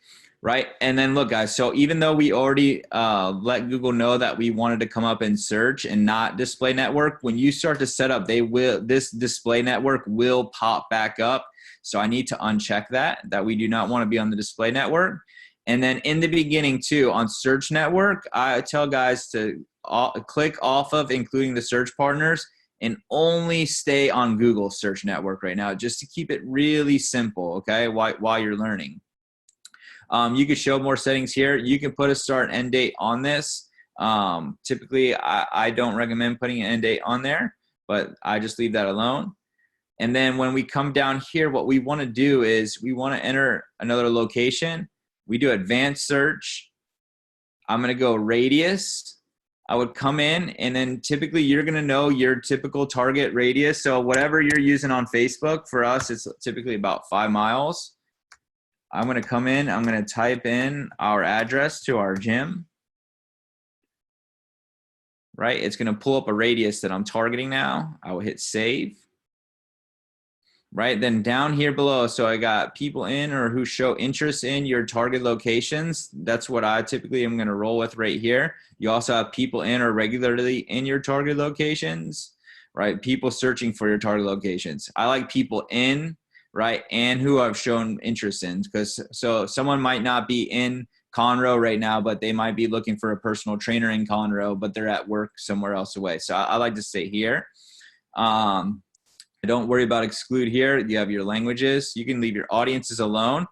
right? And then look, guys, so even though we already let Google know that we wanted to come up in search and not display network, when you start to set up, this display network will pop back up. So I need to uncheck that we do not want to be on the display network. And then in the beginning too, on search network, I tell guys to click off of including the search partners and only stay on Google search network right now, just to keep it really simple, okay, while you're learning. You can show more settings here. You can put a start and end date on this. Typically, I don't recommend putting an end date on there, but I just leave that alone. And then when we come down here, what we want to do is we want to enter another location. We do advanced search. I'm going to go radius. I would come in, and then typically you're going to know your typical target radius. So whatever you're using on Facebook, for us, it's typically about 5 miles. I'm going to come in. I'm going to type in our address to our gym. Right? It's going to pull up a radius that I'm targeting now. I will hit save. Right, then down here below, so I got people in or who show interest in your target locations. That's what I typically am going to roll with right here. You also have people in or regularly in your target locations, right? People searching for your target locations. I like people in, right, and who I've shown interest in, because so someone might not be in Conroe right now, but they might be looking for a personal trainer in Conroe, but they're at work somewhere else away. So I like to stay here. Don't worry about exclude here. You have your languages. You can leave your audiences alone.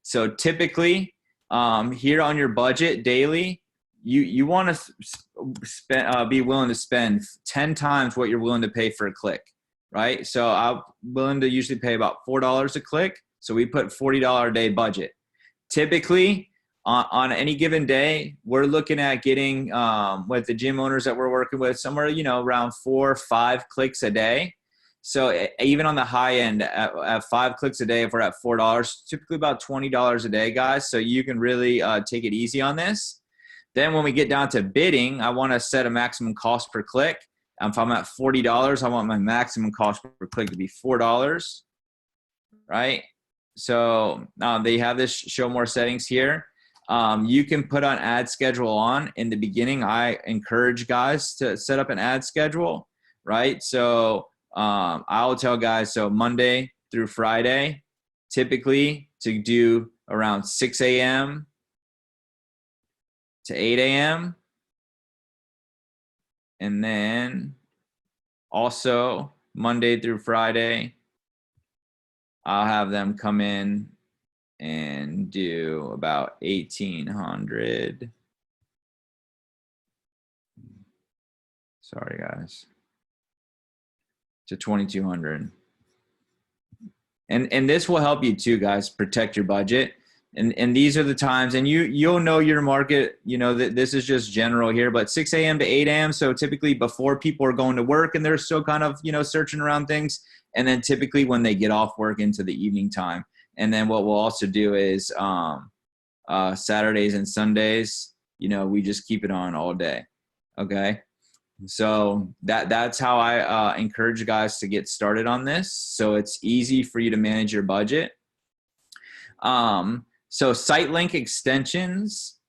So typically here on your budget daily, you want to be willing to spend 10 times what you're willing to pay for a click, right? So I'm willing to usually pay about $4 a click. So we put $40 a day budget. Typically on any given day, we're looking at getting with the gym owners that we're working with somewhere, around 4 or 5 clicks a day. So even on the high end at 5 clicks a day, if we're at $4, typically about $20 a day, guys. So you can really take it easy on this. Then when we get down to bidding, I want to set a maximum cost per click. If I'm at $40, I want my maximum cost per click to be $4, right? So they have this show more settings here. You can put on ad schedule on in the beginning. I encourage guys to set up an ad schedule, right? So I'll tell guys, so Monday through Friday, typically to do around 6 a.m. to 8 a.m. And then also Monday through Friday, I'll have them come in and do about 1,800. Sorry, guys. To 2,200. And this will help you too, guys, protect your budget. And these are the times, and you'll know your market, that this is just general here, but 6 a.m. to 8 a.m. So typically before people are going to work and they're still kind of, searching around things. And then typically when they get off work into the evening time. And then what we'll also do is Saturdays and Sundays, we just keep it on all day. Okay. So that's how I encourage guys to get started on this. So it's easy for you to manage your budget. So site link extensions,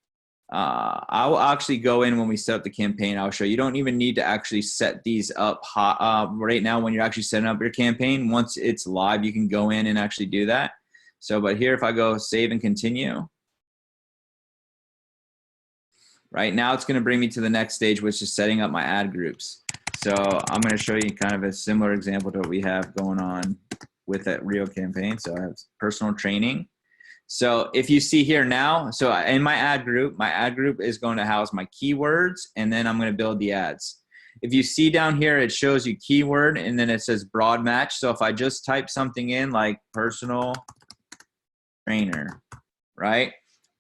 I'll actually go in when we set up the campaign. I'll show you. You don't even need to actually set these up right now when you're actually setting up your campaign. Once it's live, you can go in and actually do that. So, but here, if I go save and continue, right now it's going to bring me to the next stage, which is setting up my ad groups. So I'm going to show you kind of a similar example to what we have going on with that real campaign. So I have personal training. So if you see here now, so in my ad group is going to house my keywords, and then I'm going to build the ads. If you see down here, it shows you keyword, and then it says broad match. So if I just type something in like personal trainer, right,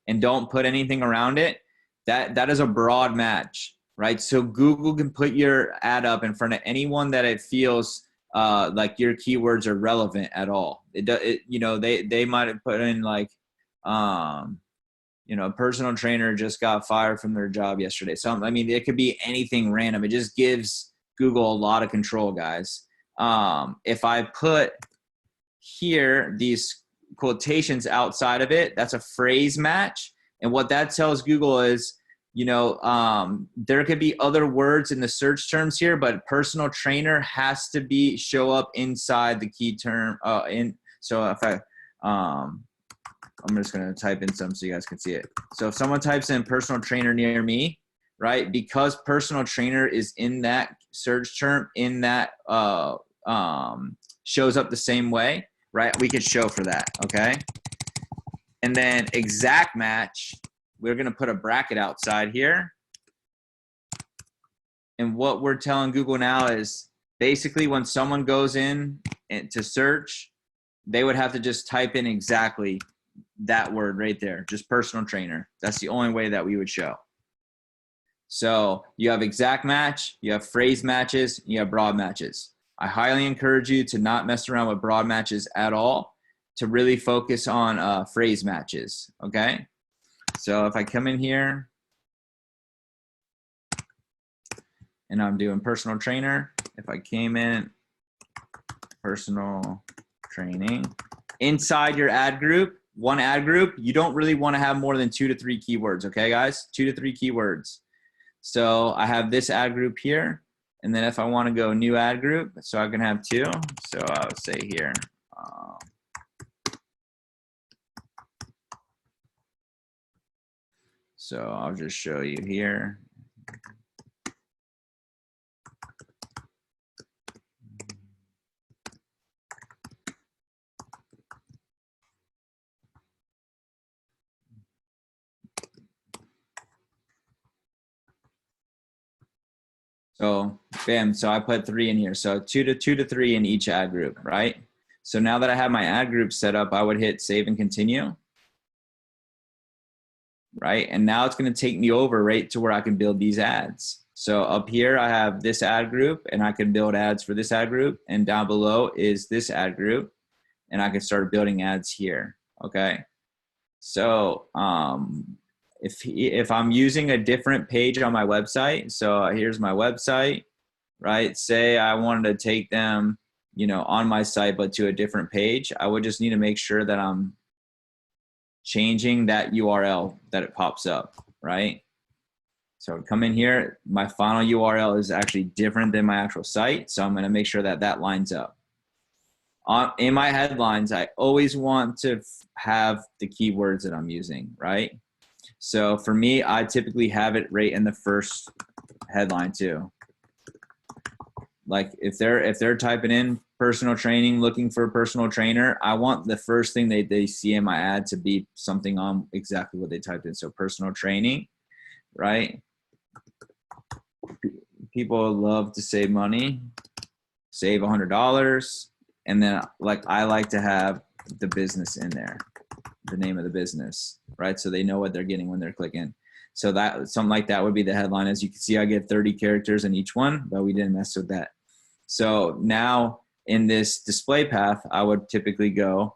and don't put anything around it, that is a broad match, right? So Google can put your ad up in front of anyone that it feels like your keywords are relevant at all. You know, they might have put in like, you know, personal trainer just got fired from their job yesterday. So, I mean, it could be anything random. It just gives Google a lot of control, guys. If I put here these quotations outside of it, that's a phrase match. And what that tells Google is, you know, there could be other words in the search terms here, but personal trainer has to show up inside the key term. So if I'm just going to type in some so you guys can see it. So if someone types in personal trainer near me, right, because personal trainer is in that search term, in that shows up the same way, right, we could show for that, okay? And then exact match, we're going to put a bracket outside here. And what we're telling Google now is basically when someone goes in to search, they would have to just type in exactly that word right there, just personal trainer. That's the only way that we would show. So you have exact match, you have phrase matches, you have broad matches. I highly encourage you to not mess around with broad matches at all, to really focus on phrase matches, okay? So if I come in here and I'm doing personal trainer, if I came in personal training, inside your ad group, one ad group, you don't really want to have more than 2 to 3 keywords, okay guys? 2 to 3 keywords. So I have this ad group here, and then if I want to go new ad group, so I can have 2. So I would say here, so I'll just show you here. So bam, so I put 3 in here. So 2 to 3 in each ad group, right? So now that I have my ad group set up, I would hit save and continue. Right? And now it's going to take me over right to where I can build these ads. So up here, I have this ad group and I can build ads for this ad group. And down below is this ad group. And I can start building ads here. Okay. So if I'm using a different page on my website, so here's my website, right? Say I wanted to take them, you know, on my site, but to a different page, I would just need to make sure that I'm changing that URL that it pops up, right? So come in here, my final URL is actually different than my actual site. So I'm going to make sure that that lines up. In my headlines, I always want to have the keywords that I'm using, right? So for me, I typically have it right in the first headline too. Like if they're typing in personal training, looking for a personal trainer, I want the first thing they see in my ad to be something on exactly what they typed in. So personal training, right? People love to save money, save $100. And then like I like to have the business in there, the name of the business, right? So they know what they're getting when they're clicking. So that something like that would be the headline. As you can see, I get 30 characters in each one, but we didn't mess with that. So now in this display path, I would typically go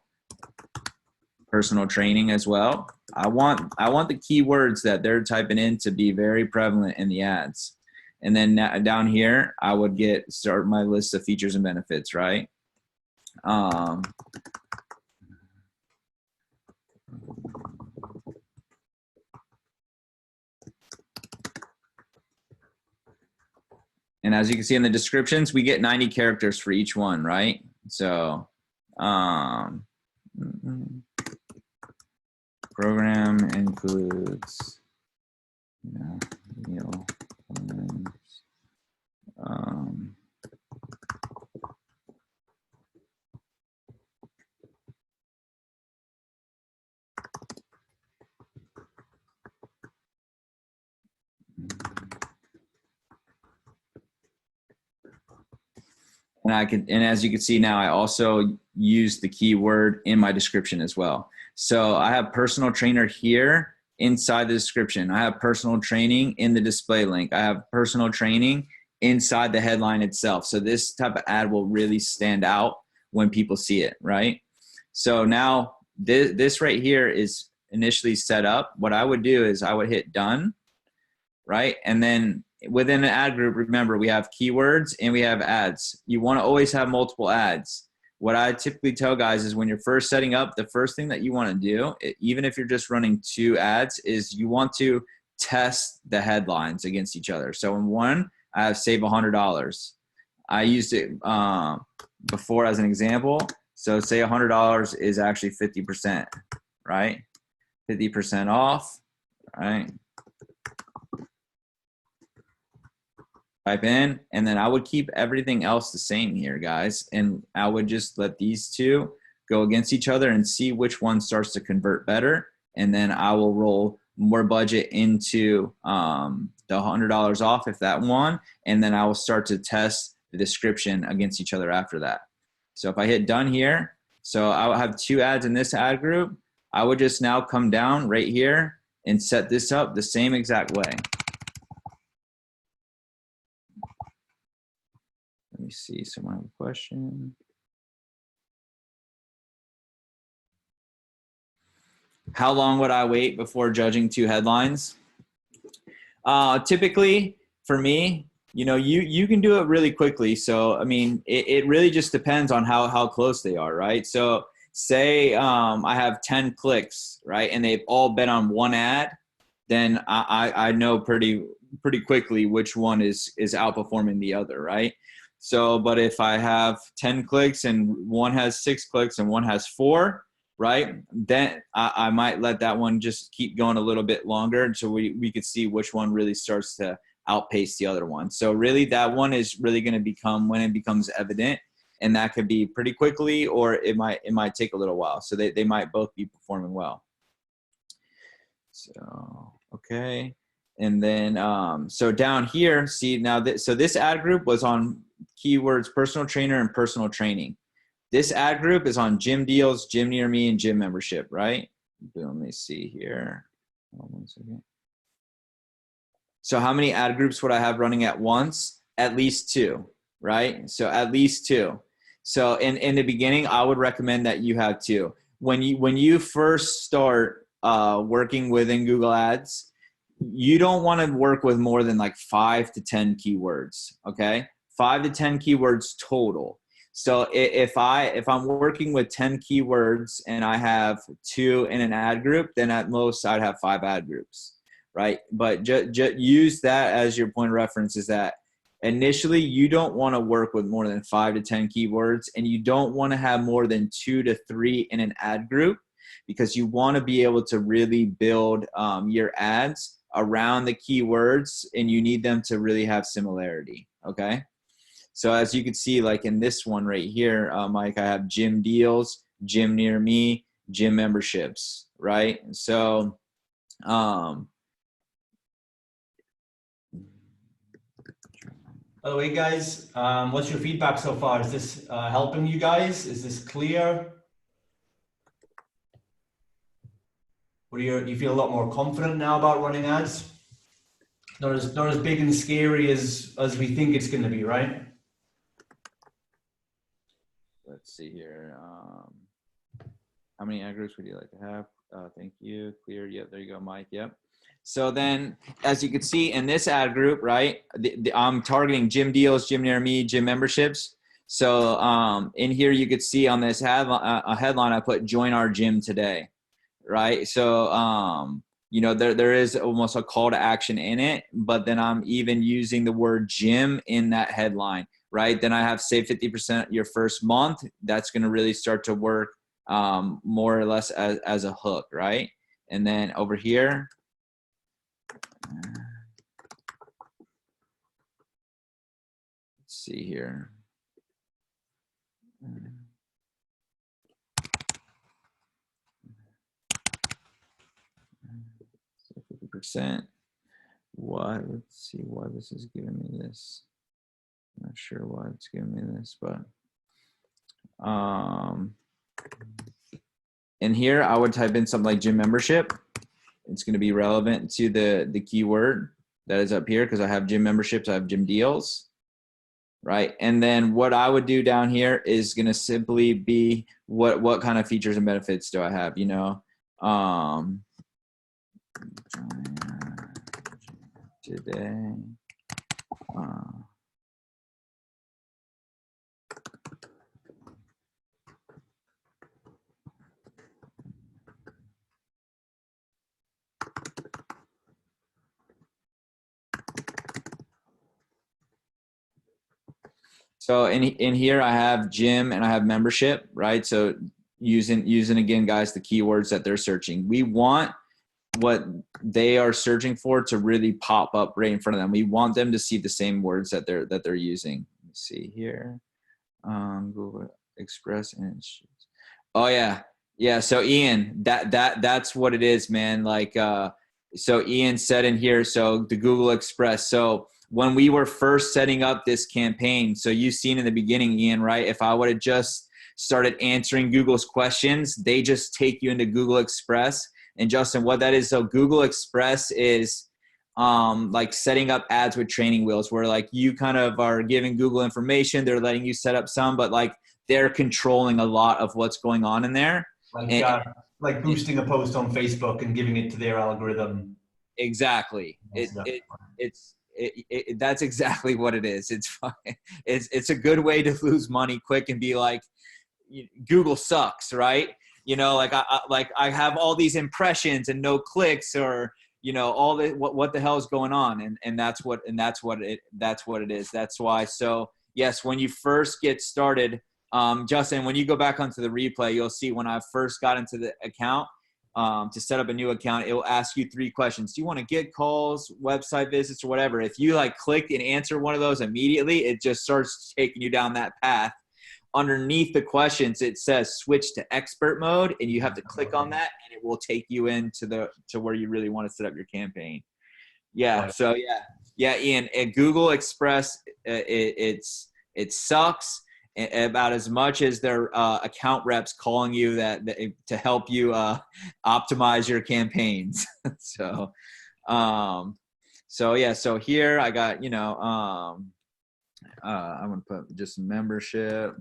personal training as well. I want the keywords that they're typing in to be very prevalent in the ads. And then down here, I would start my list of features and benefits, right? And as you can see in the descriptions, we get 90 characters for each one, right? So, program includes, meal plans, and as you can see now, I also use the keyword in my description as well. So I have personal trainer here inside the description. I have personal training in the display link. I have personal training inside the headline itself. So this type of ad will really stand out when people see it, right? So now this right here is initially set up. What I would do is I would hit done, right? And then within an ad group, remember, we have keywords and we have ads. You want to always have multiple ads. What I typically tell guys is when you're first setting up, the first thing that you want to do, even if you're just running 2 ads, is you want to test the headlines against each other. So in one, I have save $100. I used it before as an example. So say $100 is actually 50%, right? 50% off, right? Type in, and then I would keep everything else the same here, guys. And I would just let these 2 go against each other and see which one starts to convert better. And then I will roll more budget into the $100 off if that one. And then I will start to test the description against each other after that. So if I hit done here, so I will have 2 ads in this ad group. I would just now come down right here and set this up the same exact way. Let me see, someone have a question. How long would I wait before judging 2 headlines? Typically, for me, you can do it really quickly. So, I mean, it really just depends on how close they are, right? So say I have 10 clicks, right? And they've all been on one ad, then I know pretty quickly which one is outperforming the other, right? So, but if I have 10 clicks and one has 6 clicks and one has 4, right, then I might let that one just keep going a little bit longer until we could see which one really starts to outpace the other one. So really that one is really going to become when it becomes evident, and that could be pretty quickly, or it might take a little while. So they might both be performing well. So, okay. And then, so down here, see now, so this ad group was on keywords, personal trainer and personal training. This ad group is on gym deals, gym near me, and gym membership, right? Let me see here. Hold on 1 second. So how many ad groups would I have running at once? At least 2, right? So at least 2. So in the beginning, I would recommend that you have 2. When you first start working within Google Ads, you don't want to work with more than like 5 to 10 keywords, okay? 5 to 10 keywords total. So if I'm working with 10 keywords and I have 2 in an ad group, then at most I'd have 5 ad groups, right? But just use that as your point of reference, is that initially you don't want to work with more than 5 to 10 keywords, and you don't want to have more than 2 to 3 in an ad group, because you want to be able to really build your ads around the keywords, and you need them to really have similarity, okay? So as you can see, like in this one right here, Mike, I have gym deals, gym near me, gym memberships, right? So, by the way, guys, what's your feedback so far? Is this helping you guys? Is this clear? What do you feel a lot more confident now about running ads? Not as big and scary as we think it's going to be, right? Let's see here. How many ad groups would you like to have? Thank you. Clear. Yep. There you go, Mike. Yep. So then, as you can see in this ad group, right, I'm targeting gym deals, gym near me, gym memberships. So in here, you could see on this headline, I put join our gym today, right? So there is almost a call to action in it, but then I'm even using the word gym in that headline, right? Then I have save 50% your first month. That's going to really start to work more or less as a hook, right? And then over here, let's see here. 50%. Why? Let's see why this is giving me this. I'm not sure why it's giving me this, but in here I would type in something like gym membership. It's going to be relevant to the keyword that is up here because I have gym memberships, I have gym deals, right? And then what I would do down here is going to simply be what kind of features and benefits do I have, today. So in here I have gym and I have membership, right? So using again, guys, the keywords that they're searching. We want what they are searching for to really pop up right in front of them. We want them to see the same words that they're using. Let's see here. Google Express and oh yeah. So Ian, that's what it is, man. Like so Ian said in here. So the Google Express. So when we were first setting up this campaign, so you've seen in the beginning, Ian, right? If I would have just started answering Google's questions, they just take you into Google Express. And Justin, what that is, so Google Express is like setting up ads with training wheels where like you kind of are giving Google information. They're letting you set up some, but like they're controlling a lot of what's going on in there. Like boosting a post on Facebook and giving it to their algorithm. Exactly. That's exactly what it is. It's a good way to lose money quick and be like, Google sucks, right? Like I have all these impressions and no clicks, or all the what the hell is going on, and that's what it is. That's why. So yes, when you first get started, Justin, when you go back onto the replay, you'll see when I first got into the account. To set up a new account, it will ask you 3 questions. Do you want to get calls, website visits, or whatever? If you like click and answer one of those immediately, it just starts taking you down that path. Underneath the questions, it says switch to expert mode, and you have to click on that, and it will take you into to where you really want to set up your campaign. Yeah. So yeah, Ian, at Google Express, it sucks about as much as their account reps calling you that to help you optimize your campaigns. So yeah, so here I got, I'm going to put just membership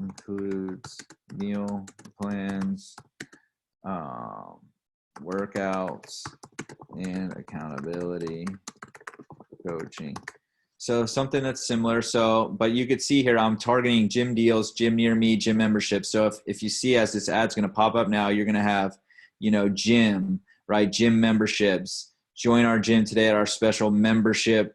includes meal plans, workouts, and accountability coaching. So something that's similar. So, but you could see here, I'm targeting gym deals, gym near me, gym membership. So if you see as this ad's going to pop up now, you're going to have, gym, right? Gym memberships. Join our gym today at our special membership,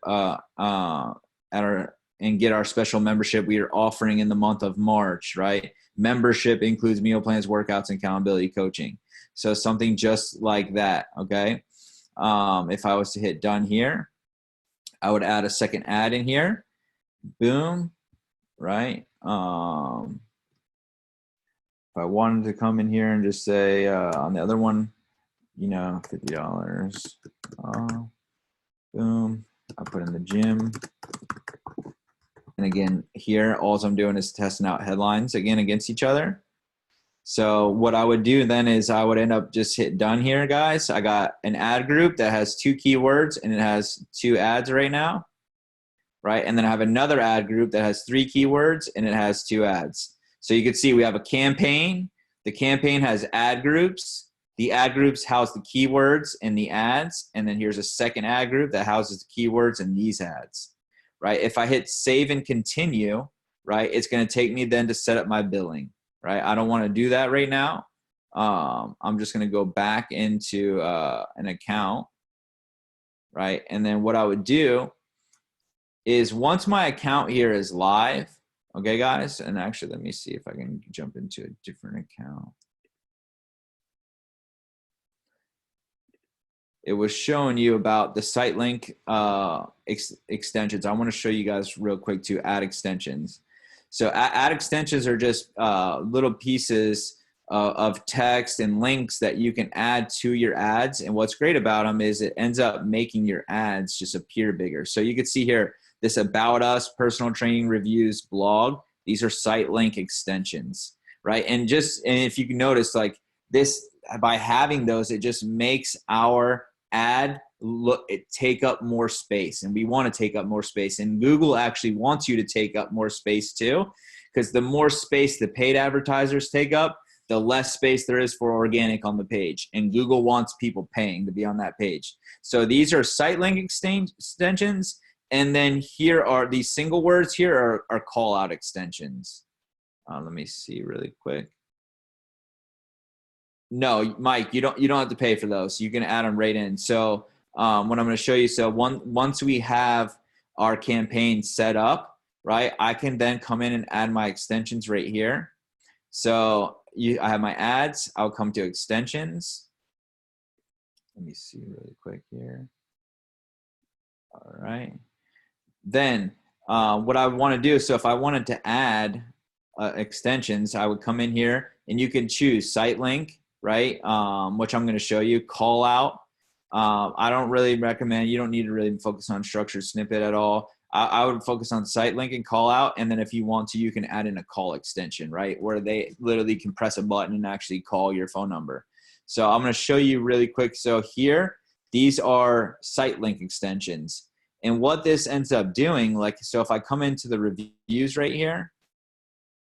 and get our special membership we are offering in the month of March, right? Membership includes meal plans, workouts, and accountability coaching. So something just like that. Okay. If I was to hit done here, I would add a second ad in here. Boom. Right. If I wanted to come in here and just say on the other one, $50. Boom. I put in the gym. And again, here, all I'm doing is testing out headlines again against each other. So what I would do then is I would end up just hit done here, guys. I got an ad group that has 2 keywords and it has 2 ads right now, right? And then I have another ad group that has 3 keywords and it has 2 ads. So you can see we have a campaign. The campaign has ad groups. The ad groups house the keywords and the ads. And then here's a second ad group that houses the keywords and these ads, right? If I hit save and continue, right, it's going to take me then to set up my billing. Right, I don't want to do that right now. I'm just going to go back into an account, right? And then what I would do is once my account here is live, okay, guys, and actually let me see if I can jump into a different account. It was showing you about the site link extensions. I want to show you guys real quick to add extensions. So add extensions are just little pieces of text and links that you can add to your ads. And what's great about them is it ends up making your ads just appear bigger. So you can see here, this About Us, personal training reviews, blog. These are site link extensions, right? And if you can notice, like this, by having those, it just makes our ad take up more space, and we want to take up more space, and Google actually wants you to take up more space too, because the more space the paid advertisers take up, the less space there is for organic on the page, and Google wants people paying to be on that page. So these are site link extensions, and then here are these single words here are call out extensions. Let me see really quick. No, Mike, you don't have to pay for those. You can add them right in. So what I'm going to show you, so once we have our campaign set up, right, I can then come in and add my extensions right here. So I have my ads. I'll come to extensions. Let me see really quick here. All right. Then what I want to do, so if I wanted to add extensions, I would come in here and you can choose site link, right? Which I'm going to show you. Call out. I don't really recommend, you don't need to really focus on structured snippet at all. I would focus on site link and call out. And then if you want to, you can add in a call extension, right? Where they literally can press a button and actually call your phone number. So I'm going to show you really quick. So here, these are site link extensions. And what this ends up doing, like, so if I come into the reviews right here,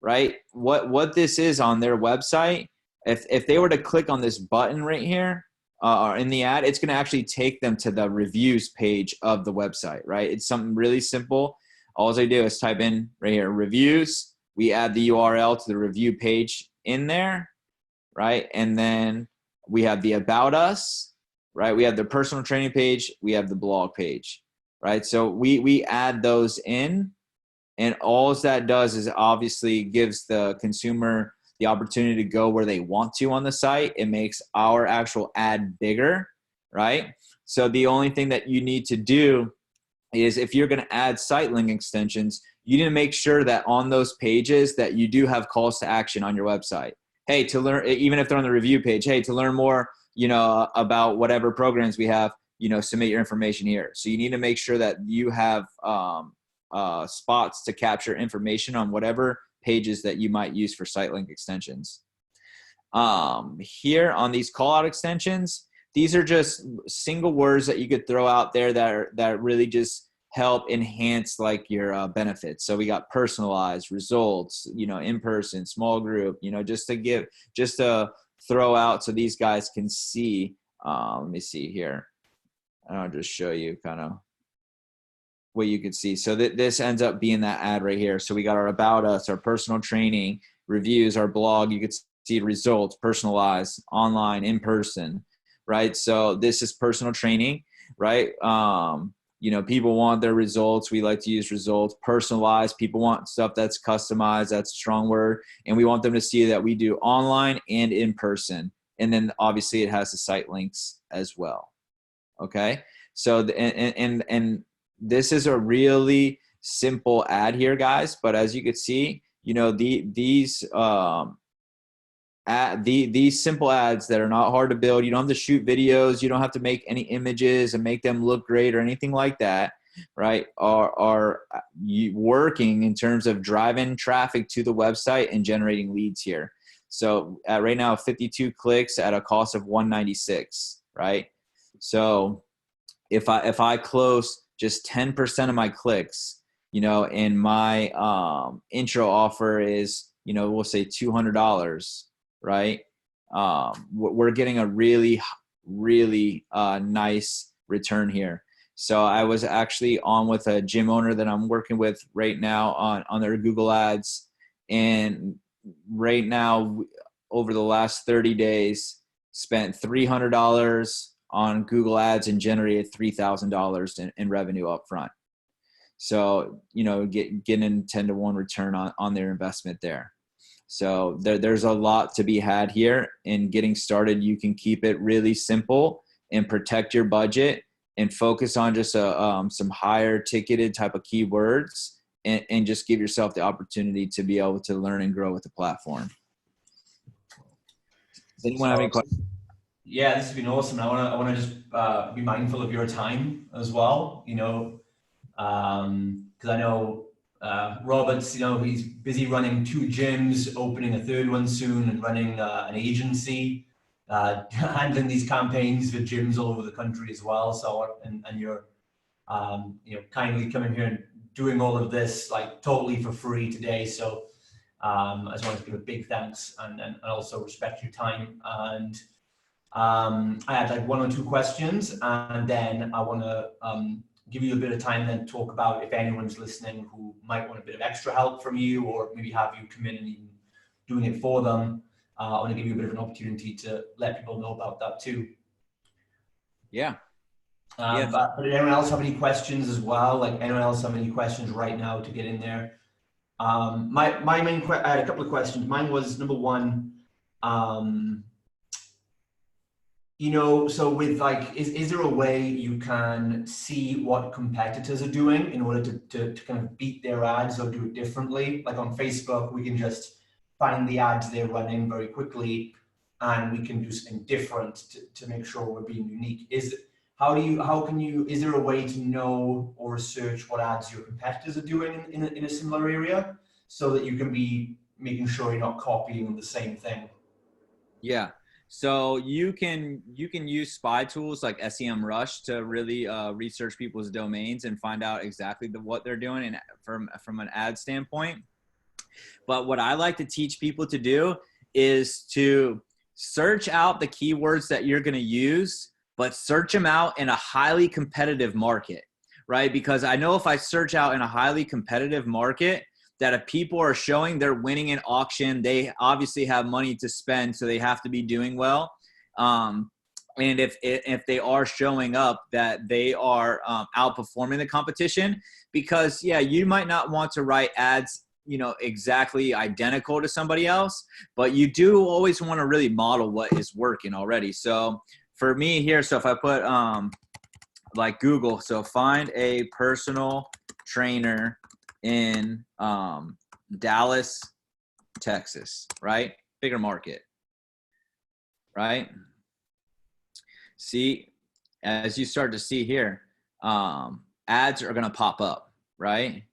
right? What this is on their website, if they were to click on this button right here in the ad, it's going to actually take them to the reviews page of the website, right? It's something really simple. All I do is type in right here, reviews. We add the URL to the review page in there, right? And then we have the About Us, right? We have the personal training page. We have the blog page, right? So we add those in. And all that does is obviously gives the consumer the opportunity to go where they want to on the site. It makes our actual ad bigger, right? So the only thing that you need to do is if you're going to add site link extensions, you need to make sure that on those pages that you do have calls to action on your website. Hey, to learn, even if they're on the review page, hey, to learn more, about whatever programs we have, submit your information here. So you need to make sure that you have spots to capture information on whatever pages that you might use for site link extensions. Here on these call out extensions, these are just single words that you could throw out there that really just help enhance like your benefits. So we got personalized, results, in person, small group, just to throw out so these guys can see. Let me see here. I'll just show you kind of what you could see. So this ends up being that ad right here. So we got our About Us, our personal training, reviews, our blog. You could see results, personalized, online, in person, right? So this is personal training, right? People want their results. We like to use results. Personalized, people want stuff that's customized. That's a strong word. And we want them to see that we do online and in person. And then obviously it has the site links as well. Okay. So, and this is a really simple ad here, guys. But as you can see, these simple ads that are not hard to build. You don't have to shoot videos. You don't have to make any images and make them look great or anything like that, right? Are working in terms of driving traffic to the website and generating leads here. So right now, 52 clicks at a cost of $196, right? So if I close just 10% of my clicks, and my intro offer is, we'll say $200, right? We're getting a really, really nice return here. So I was actually on with a gym owner that I'm working with right now on their Google ads. And right now, over the last 30 days, spent $300 on Google Ads and generated $3,000 in revenue up front. So, you know, getting 10-to-1 return on their investment there. So there's a lot to be had here. In getting started, you can keep it really simple and protect your budget and focus on just some higher ticketed type of keywords, and just give yourself the opportunity to be able to learn and grow with the platform. Does anyone have any questions? Yeah, this has been awesome. I want to just be mindful of your time as well, you know, because I know Robert's, you know, he's busy running 2 gyms, opening a 3rd one soon, and running an agency, handling these campaigns for gyms all over the country as well. So, and you're, you know, kindly coming here and doing all of this like totally for free today. So I just wanted to give a big thanks and also respect your time. And I had like 1 or 2 questions, and then I want to give you a bit of time then to talk about if anyone's listening who might want a bit of extra help from you, or maybe have you come in and even doing it for them. I want to give you a bit of an opportunity to let people know about that too. Yeah. But did anyone else have any questions as well? Like, anyone else have any questions right now to get in there? My main I had a couple of questions. Mine was, number one, you know, so with like, is there a way you can see what competitors are doing in order to kind of beat their ads or do it differently? Like on Facebook, we can just find the ads they're running very quickly, and we can do something different to make sure we're being unique. Is there a way to know or research what ads your competitors are doing in a similar area, so that you can be making sure you're not copying the same thing? Yeah. So you can use spy tools like SEMrush to really research people's domains and find out exactly what they're doing, and from an ad standpoint. But what I like to teach people to do is to search out the keywords that you're going to use, but search them out in a highly competitive market, right? Because I know if I search out in a highly competitive market, that if people are showing they're winning an auction, they obviously have money to spend, so they have to be doing well. And if they are showing up, that they are outperforming the competition, because yeah, you might not want to write ads, you know, exactly identical to somebody else, but you do always want to really model what is working already. So for me here, so if I put like Google, so find a personal trainer in Dallas, Texas, right? Bigger market, right? See, as you start to see here, ads are going to pop up, right?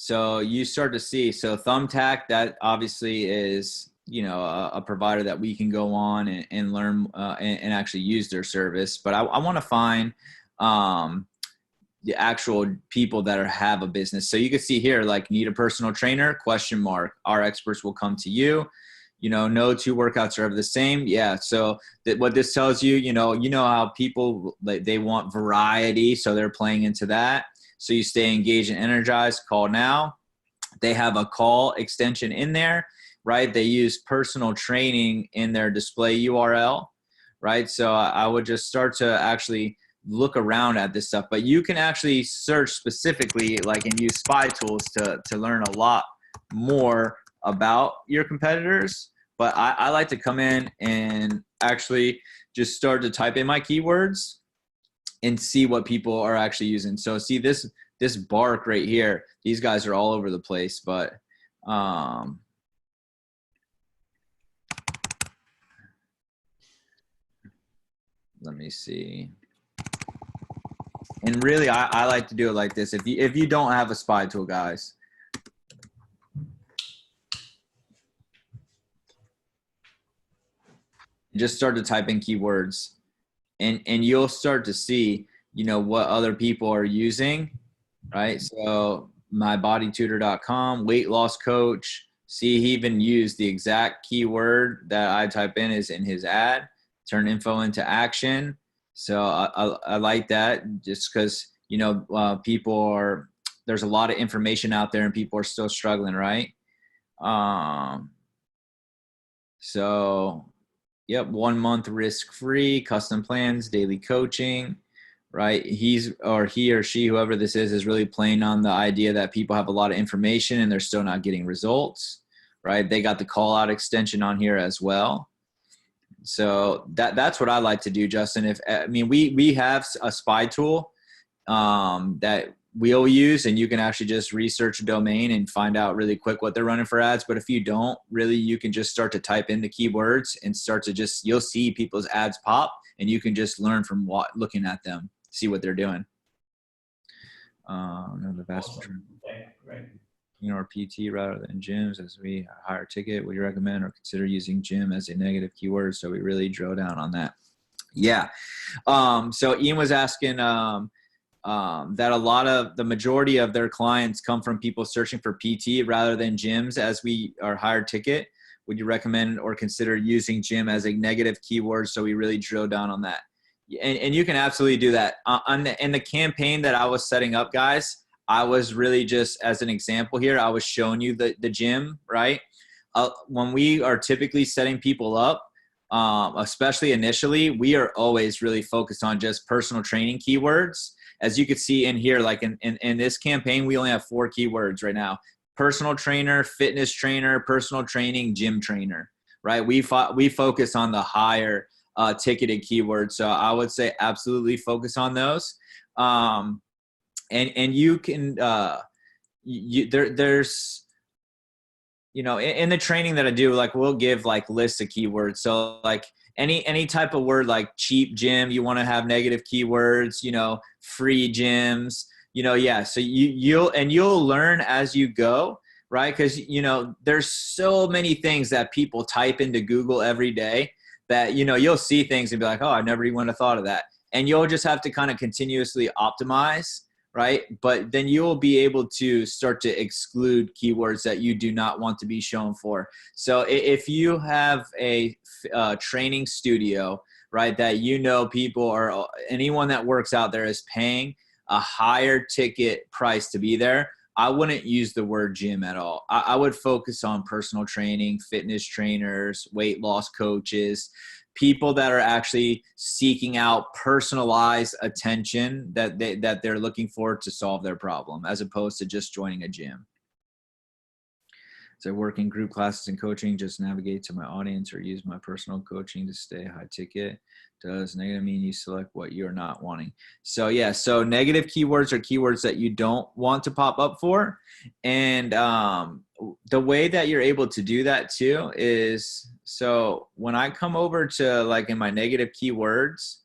So you start to see, so Thumbtack, that obviously is, you know, a provider that we can go on and learn and actually use their service. But I want to find the actual people that have a business. So you can see here, like, need a personal trainer, ? Our experts will come to you. You know, no 2 workouts are ever the same. Yeah. So what this tells you, you know how people, like, they want variety. So they're playing into that. So you stay engaged and energized. Call now. They have a call extension in there, right? They use personal training in their display URL, right? So I would just start to actually look around at this stuff, but you can actually search specifically, like, and use spy tools to learn a lot more about your competitors. But I like to come in and actually just start to type in my keywords and see what people are actually using. So see this bark right here, these guys are all over the place, but let me see. And really, I like to do it like this. If you don't have a spy tool, guys, just start to type in keywords, and you'll start to see, you know, what other people are using, right? So mybodytutor.com, weight loss coach. See, he even used the exact keyword that I type in is in his ad. Turn info into action. So I like that, just because, you know, there's a lot of information out there and people are still struggling, right? So, yep, 1 month risk-free, custom plans, daily coaching, right? He or she, whoever this is really playing on the idea that people have a lot of information and they're still not getting results, right? They got the call out extension on here as well. So that's what I like to do, Justin. We have a spy tool that we'll use, and you can actually just research a domain and find out really quick what they're running for ads. But if you don't, really, you can just start to type in the keywords and you'll see people's ads pop, and you can just learn from looking at them, see what they're doing. The vast majority. Okay, great. Or PT rather than gyms as we higher ticket, would you recommend or consider using gym as a negative keyword? So we really drill down on that. Yeah. So Ian was asking that the majority of their clients come from people searching for PT rather than gyms as we are higher ticket. Would you recommend or consider using gym as a negative keyword? So we really drill down on that. And you can absolutely do that. In the campaign that I was setting up, guys, I was really just, as an example here, I was showing you the gym, right? When we are typically setting people up, especially initially, we are always really focused on just personal training keywords. As you could see in here, like in this campaign, we only have 4 keywords right now: personal trainer, fitness trainer, personal training, gym trainer, right? We focus on the higher ticketed keywords. So I would say absolutely focus on those. And you can, there's, in the training that I do, like we'll give like lists of keywords. So like any type of word like cheap gym, you want to have negative keywords, free gyms, yeah. So you'll learn as you go, right? Because, there's so many things that people type into Google every day that, you'll see things and be like, oh, I never even would have thought of that. And you'll just have to kind of continuously optimize, right? But then you'll be able to start to exclude keywords that you do not want to be shown for. So if you have a training studio, right, that people or anyone that works out there is paying a higher ticket price to be there, I wouldn't use the word gym at all. I would focus on personal training, fitness trainers, weight loss coaches, people that are actually seeking out personalized attention that they're looking for to solve their problem, as opposed to just joining a gym. So working group classes and coaching, just navigate to my audience or use my personal coaching to stay high ticket. Does negative mean you select what you're not wanting? So yeah, so negative keywords are keywords that you don't want to pop up for. And the way that you're able to do that too is, so when I come over to like in my negative keywords,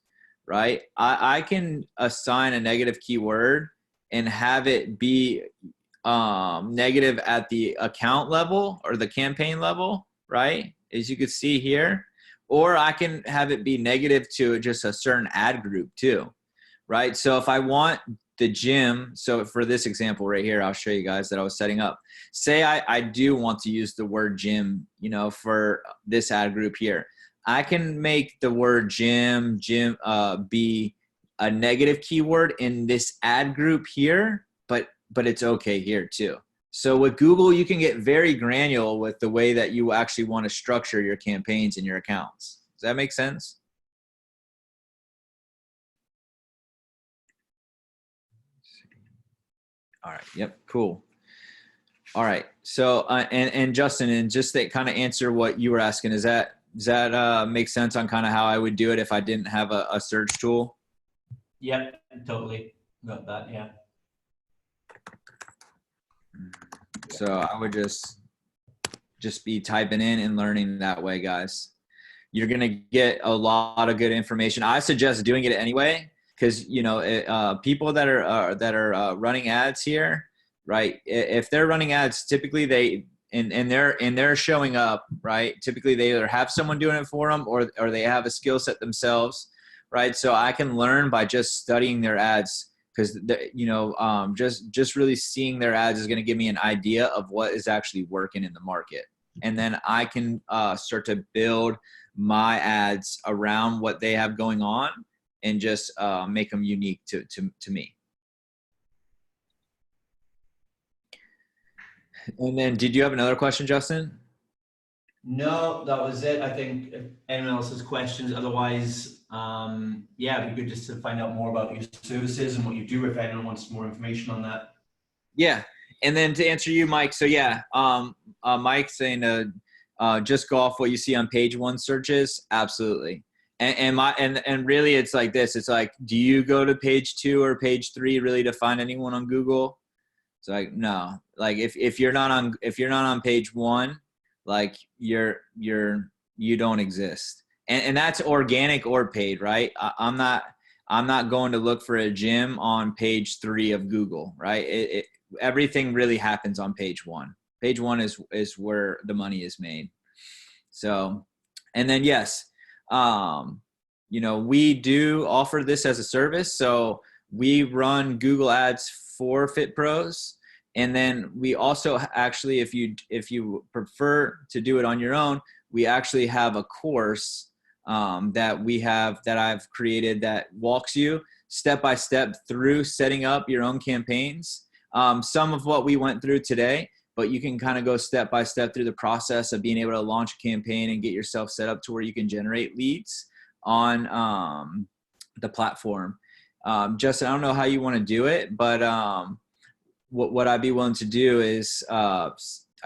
right, I can assign a negative keyword and have it be negative at the account level or the campaign level, right? As you can see here, or I can have it be negative to just a certain ad group too, right? So if I want the gym, so for this example right here, I'll show you guys that I was setting up. Say I do want to use the word gym, for this ad group here. I can make the word gym be a negative keyword in this ad group here, but it's okay here too. So with Google, you can get very granular with the way that you actually want to structure your campaigns and your accounts. Does that make sense? All right. Yep. Cool. All right. So, and Justin, and just to kind of answer what you were asking, does that make sense on kind of how I would do it if I didn't have a search tool? Yep. Totally got that. Yeah. So I would just be typing in and learning that way, guys. You're going to get a lot of good information. I suggest doing it anyway, because, people that are running ads here, right? If they're running ads, typically they're showing up, right? Typically they either have someone doing it for them or they have a skill set themselves, right? So I can learn by just studying their ads, because just really seeing their ads is going to give me an idea of what is actually working in the market. And then I can start to build my ads around what they have going on and just make them unique to me. And then did you have another question, Justin? No, that was it. I think if anyone else has questions, otherwise, yeah, it'd be good just to find out more about your services and what you do if anyone wants more information on that. Yeah. And then to answer you, Mike. So yeah, Mike saying just go off what you see on page one searches. Absolutely. And really it's like this. It's like, do you go to page 2 or page 3 really to find anyone on Google? It's like, no. Like if you're not on page 1, like you don't exist. And that's organic or paid, right? I'm not going to look for a gym on page 3 of Google, right? Everything really happens on page 1. Page 1 is where the money is made. So, and then yes, we do offer this as a service. So we run Google Ads for Fit Pros. And then we also actually, if you prefer to do it on your own, we actually have a course that I've created that walks you step by step through setting up your own campaigns. Some of what we went through today, but you can kind of go step by step through the process of being able to launch a campaign and get yourself set up to where you can generate leads on the platform. Justin, I don't know how you want to do it, but what I'd be willing to do is I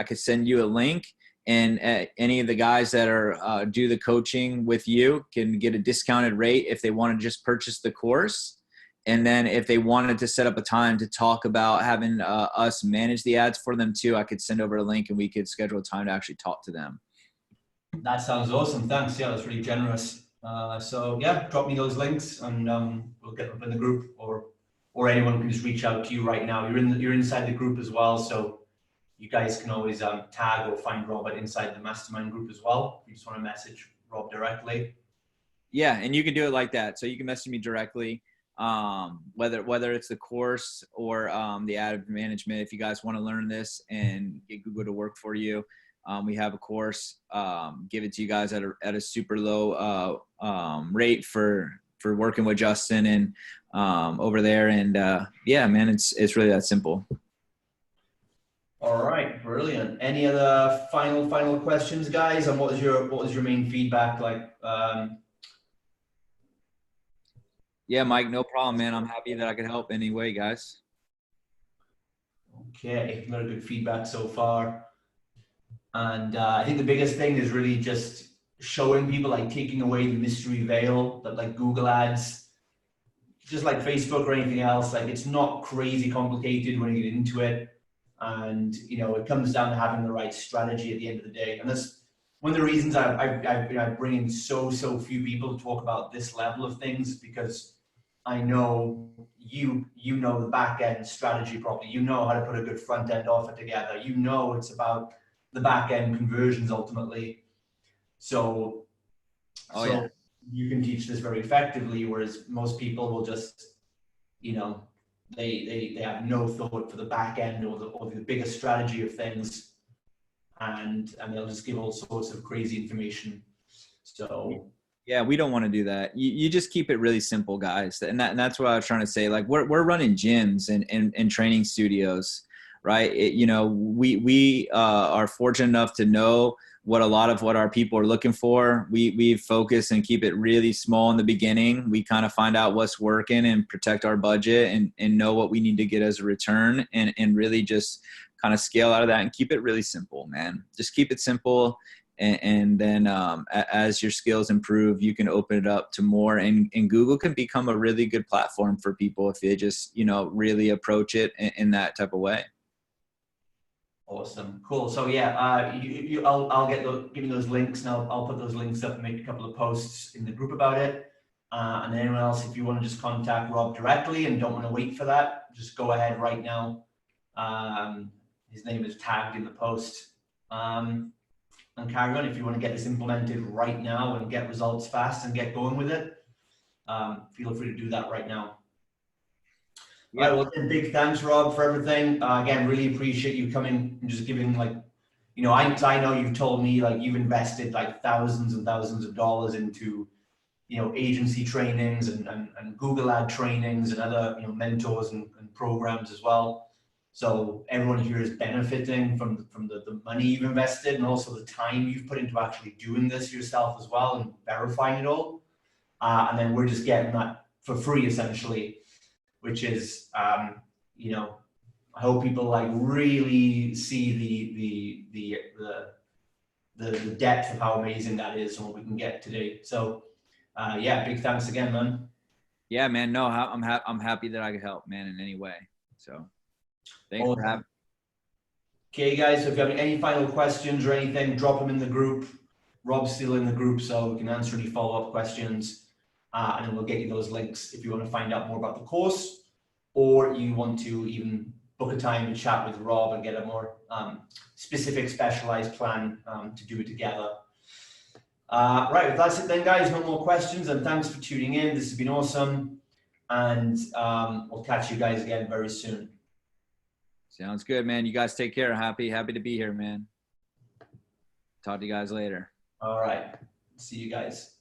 could send you a link, and any of the guys that are do the coaching with you can get a discounted rate if they want to just purchase the course. And then if they wanted to set up a time to talk about having us manage the ads for them too, I could send over a link and we could schedule a time to actually talk to them. That sounds awesome. Thanks. Yeah, that's really generous. So yeah, drop me those links and we'll get them in the group, or anyone can just reach out to you right now. You're inside the group as well, so you guys can always tag or find Robert inside the mastermind group as well. If you just want to message Rob directly. Yeah, and you can do it like that. So you can message me directly, whether it's the course or the ad management. If you guys want to learn this and get Google to work for you, we have a course. Give it to you guys at a super low rate for working with Justin and over there. And yeah, man, it's really that simple. All right, brilliant. Any other final questions, guys? And what was your main feedback like? Yeah, Mike, no problem, man. I'm happy that I could help any way, guys. Okay, a lot of good feedback so far. And I think the biggest thing is really just showing people, like taking away the mystery veil that like Google Ads, just like Facebook or anything else, like it's not crazy complicated when you get into it. And, it comes down to having the right strategy at the end of the day. And that's one of the reasons I bring in so few people to talk about this level of things, because I know you know the back end strategy properly. You know how to put a good front end offer together. It's about the back end conversions ultimately. So Yeah. You can teach this very effectively, whereas most people will just, they have no thought for the back end or the bigger strategy of things, and they'll just give all sorts of crazy information. So yeah, we don't want to do that. You just keep it really simple, guys. And that's what I was trying to say. Like we're running gyms and training studios, right? We are fortunate enough to know what a lot of what our people are looking for. We focus and keep it really small in the beginning. We kind of find out what's working and protect our budget and know what we need to get as a return, and really just kind of scale out of that and keep it really simple, man. Just keep it simple. And then as your skills improve, you can open it up to more, and Google can become a really good platform for people if they just, really approach it in that type of way. Awesome. Cool. So yeah, I'll give you those links, and I'll put those links up and make a couple of posts in the group about it. And anyone else, if you want to just contact Rob directly and don't want to wait for that, just go ahead right now. His name is tagged in the post. And carry on if you want to get this implemented right now and get results fast and get going with it. Feel free to do that right now. Yeah. All right, well, big thanks, Rob, for everything. Again, really appreciate you coming and just giving, like, I know you've told me like you've invested like thousands and thousands of dollars into, agency trainings and Google ad trainings and other, mentors and programs as well. So everyone here is benefiting from the money you've invested and also the time you've put into actually doing this yourself as well and verifying it all. And then we're just getting that for free essentially, which is, you know, I hope people like really see the depth of how amazing that is and what we can get today. So yeah, big thanks again, man. Yeah, man. No, I'm happy that I could help, man, in any way. So thanks for having. Okay, guys, so if you have any final questions or anything, drop them in the group. Rob's still in the group, so we can answer any follow-up questions. And then we'll get you those links if you want to find out more about the course, or you want to even book a time to chat with Rob and get a more specific, specialized plan to do it together. Right, that's it then, guys. No more questions, and thanks for tuning in. This has been awesome, and we'll catch you guys again very soon. Sounds good, man. You guys take care. Happy to be here, man. Talk to you guys later. All right. See you guys.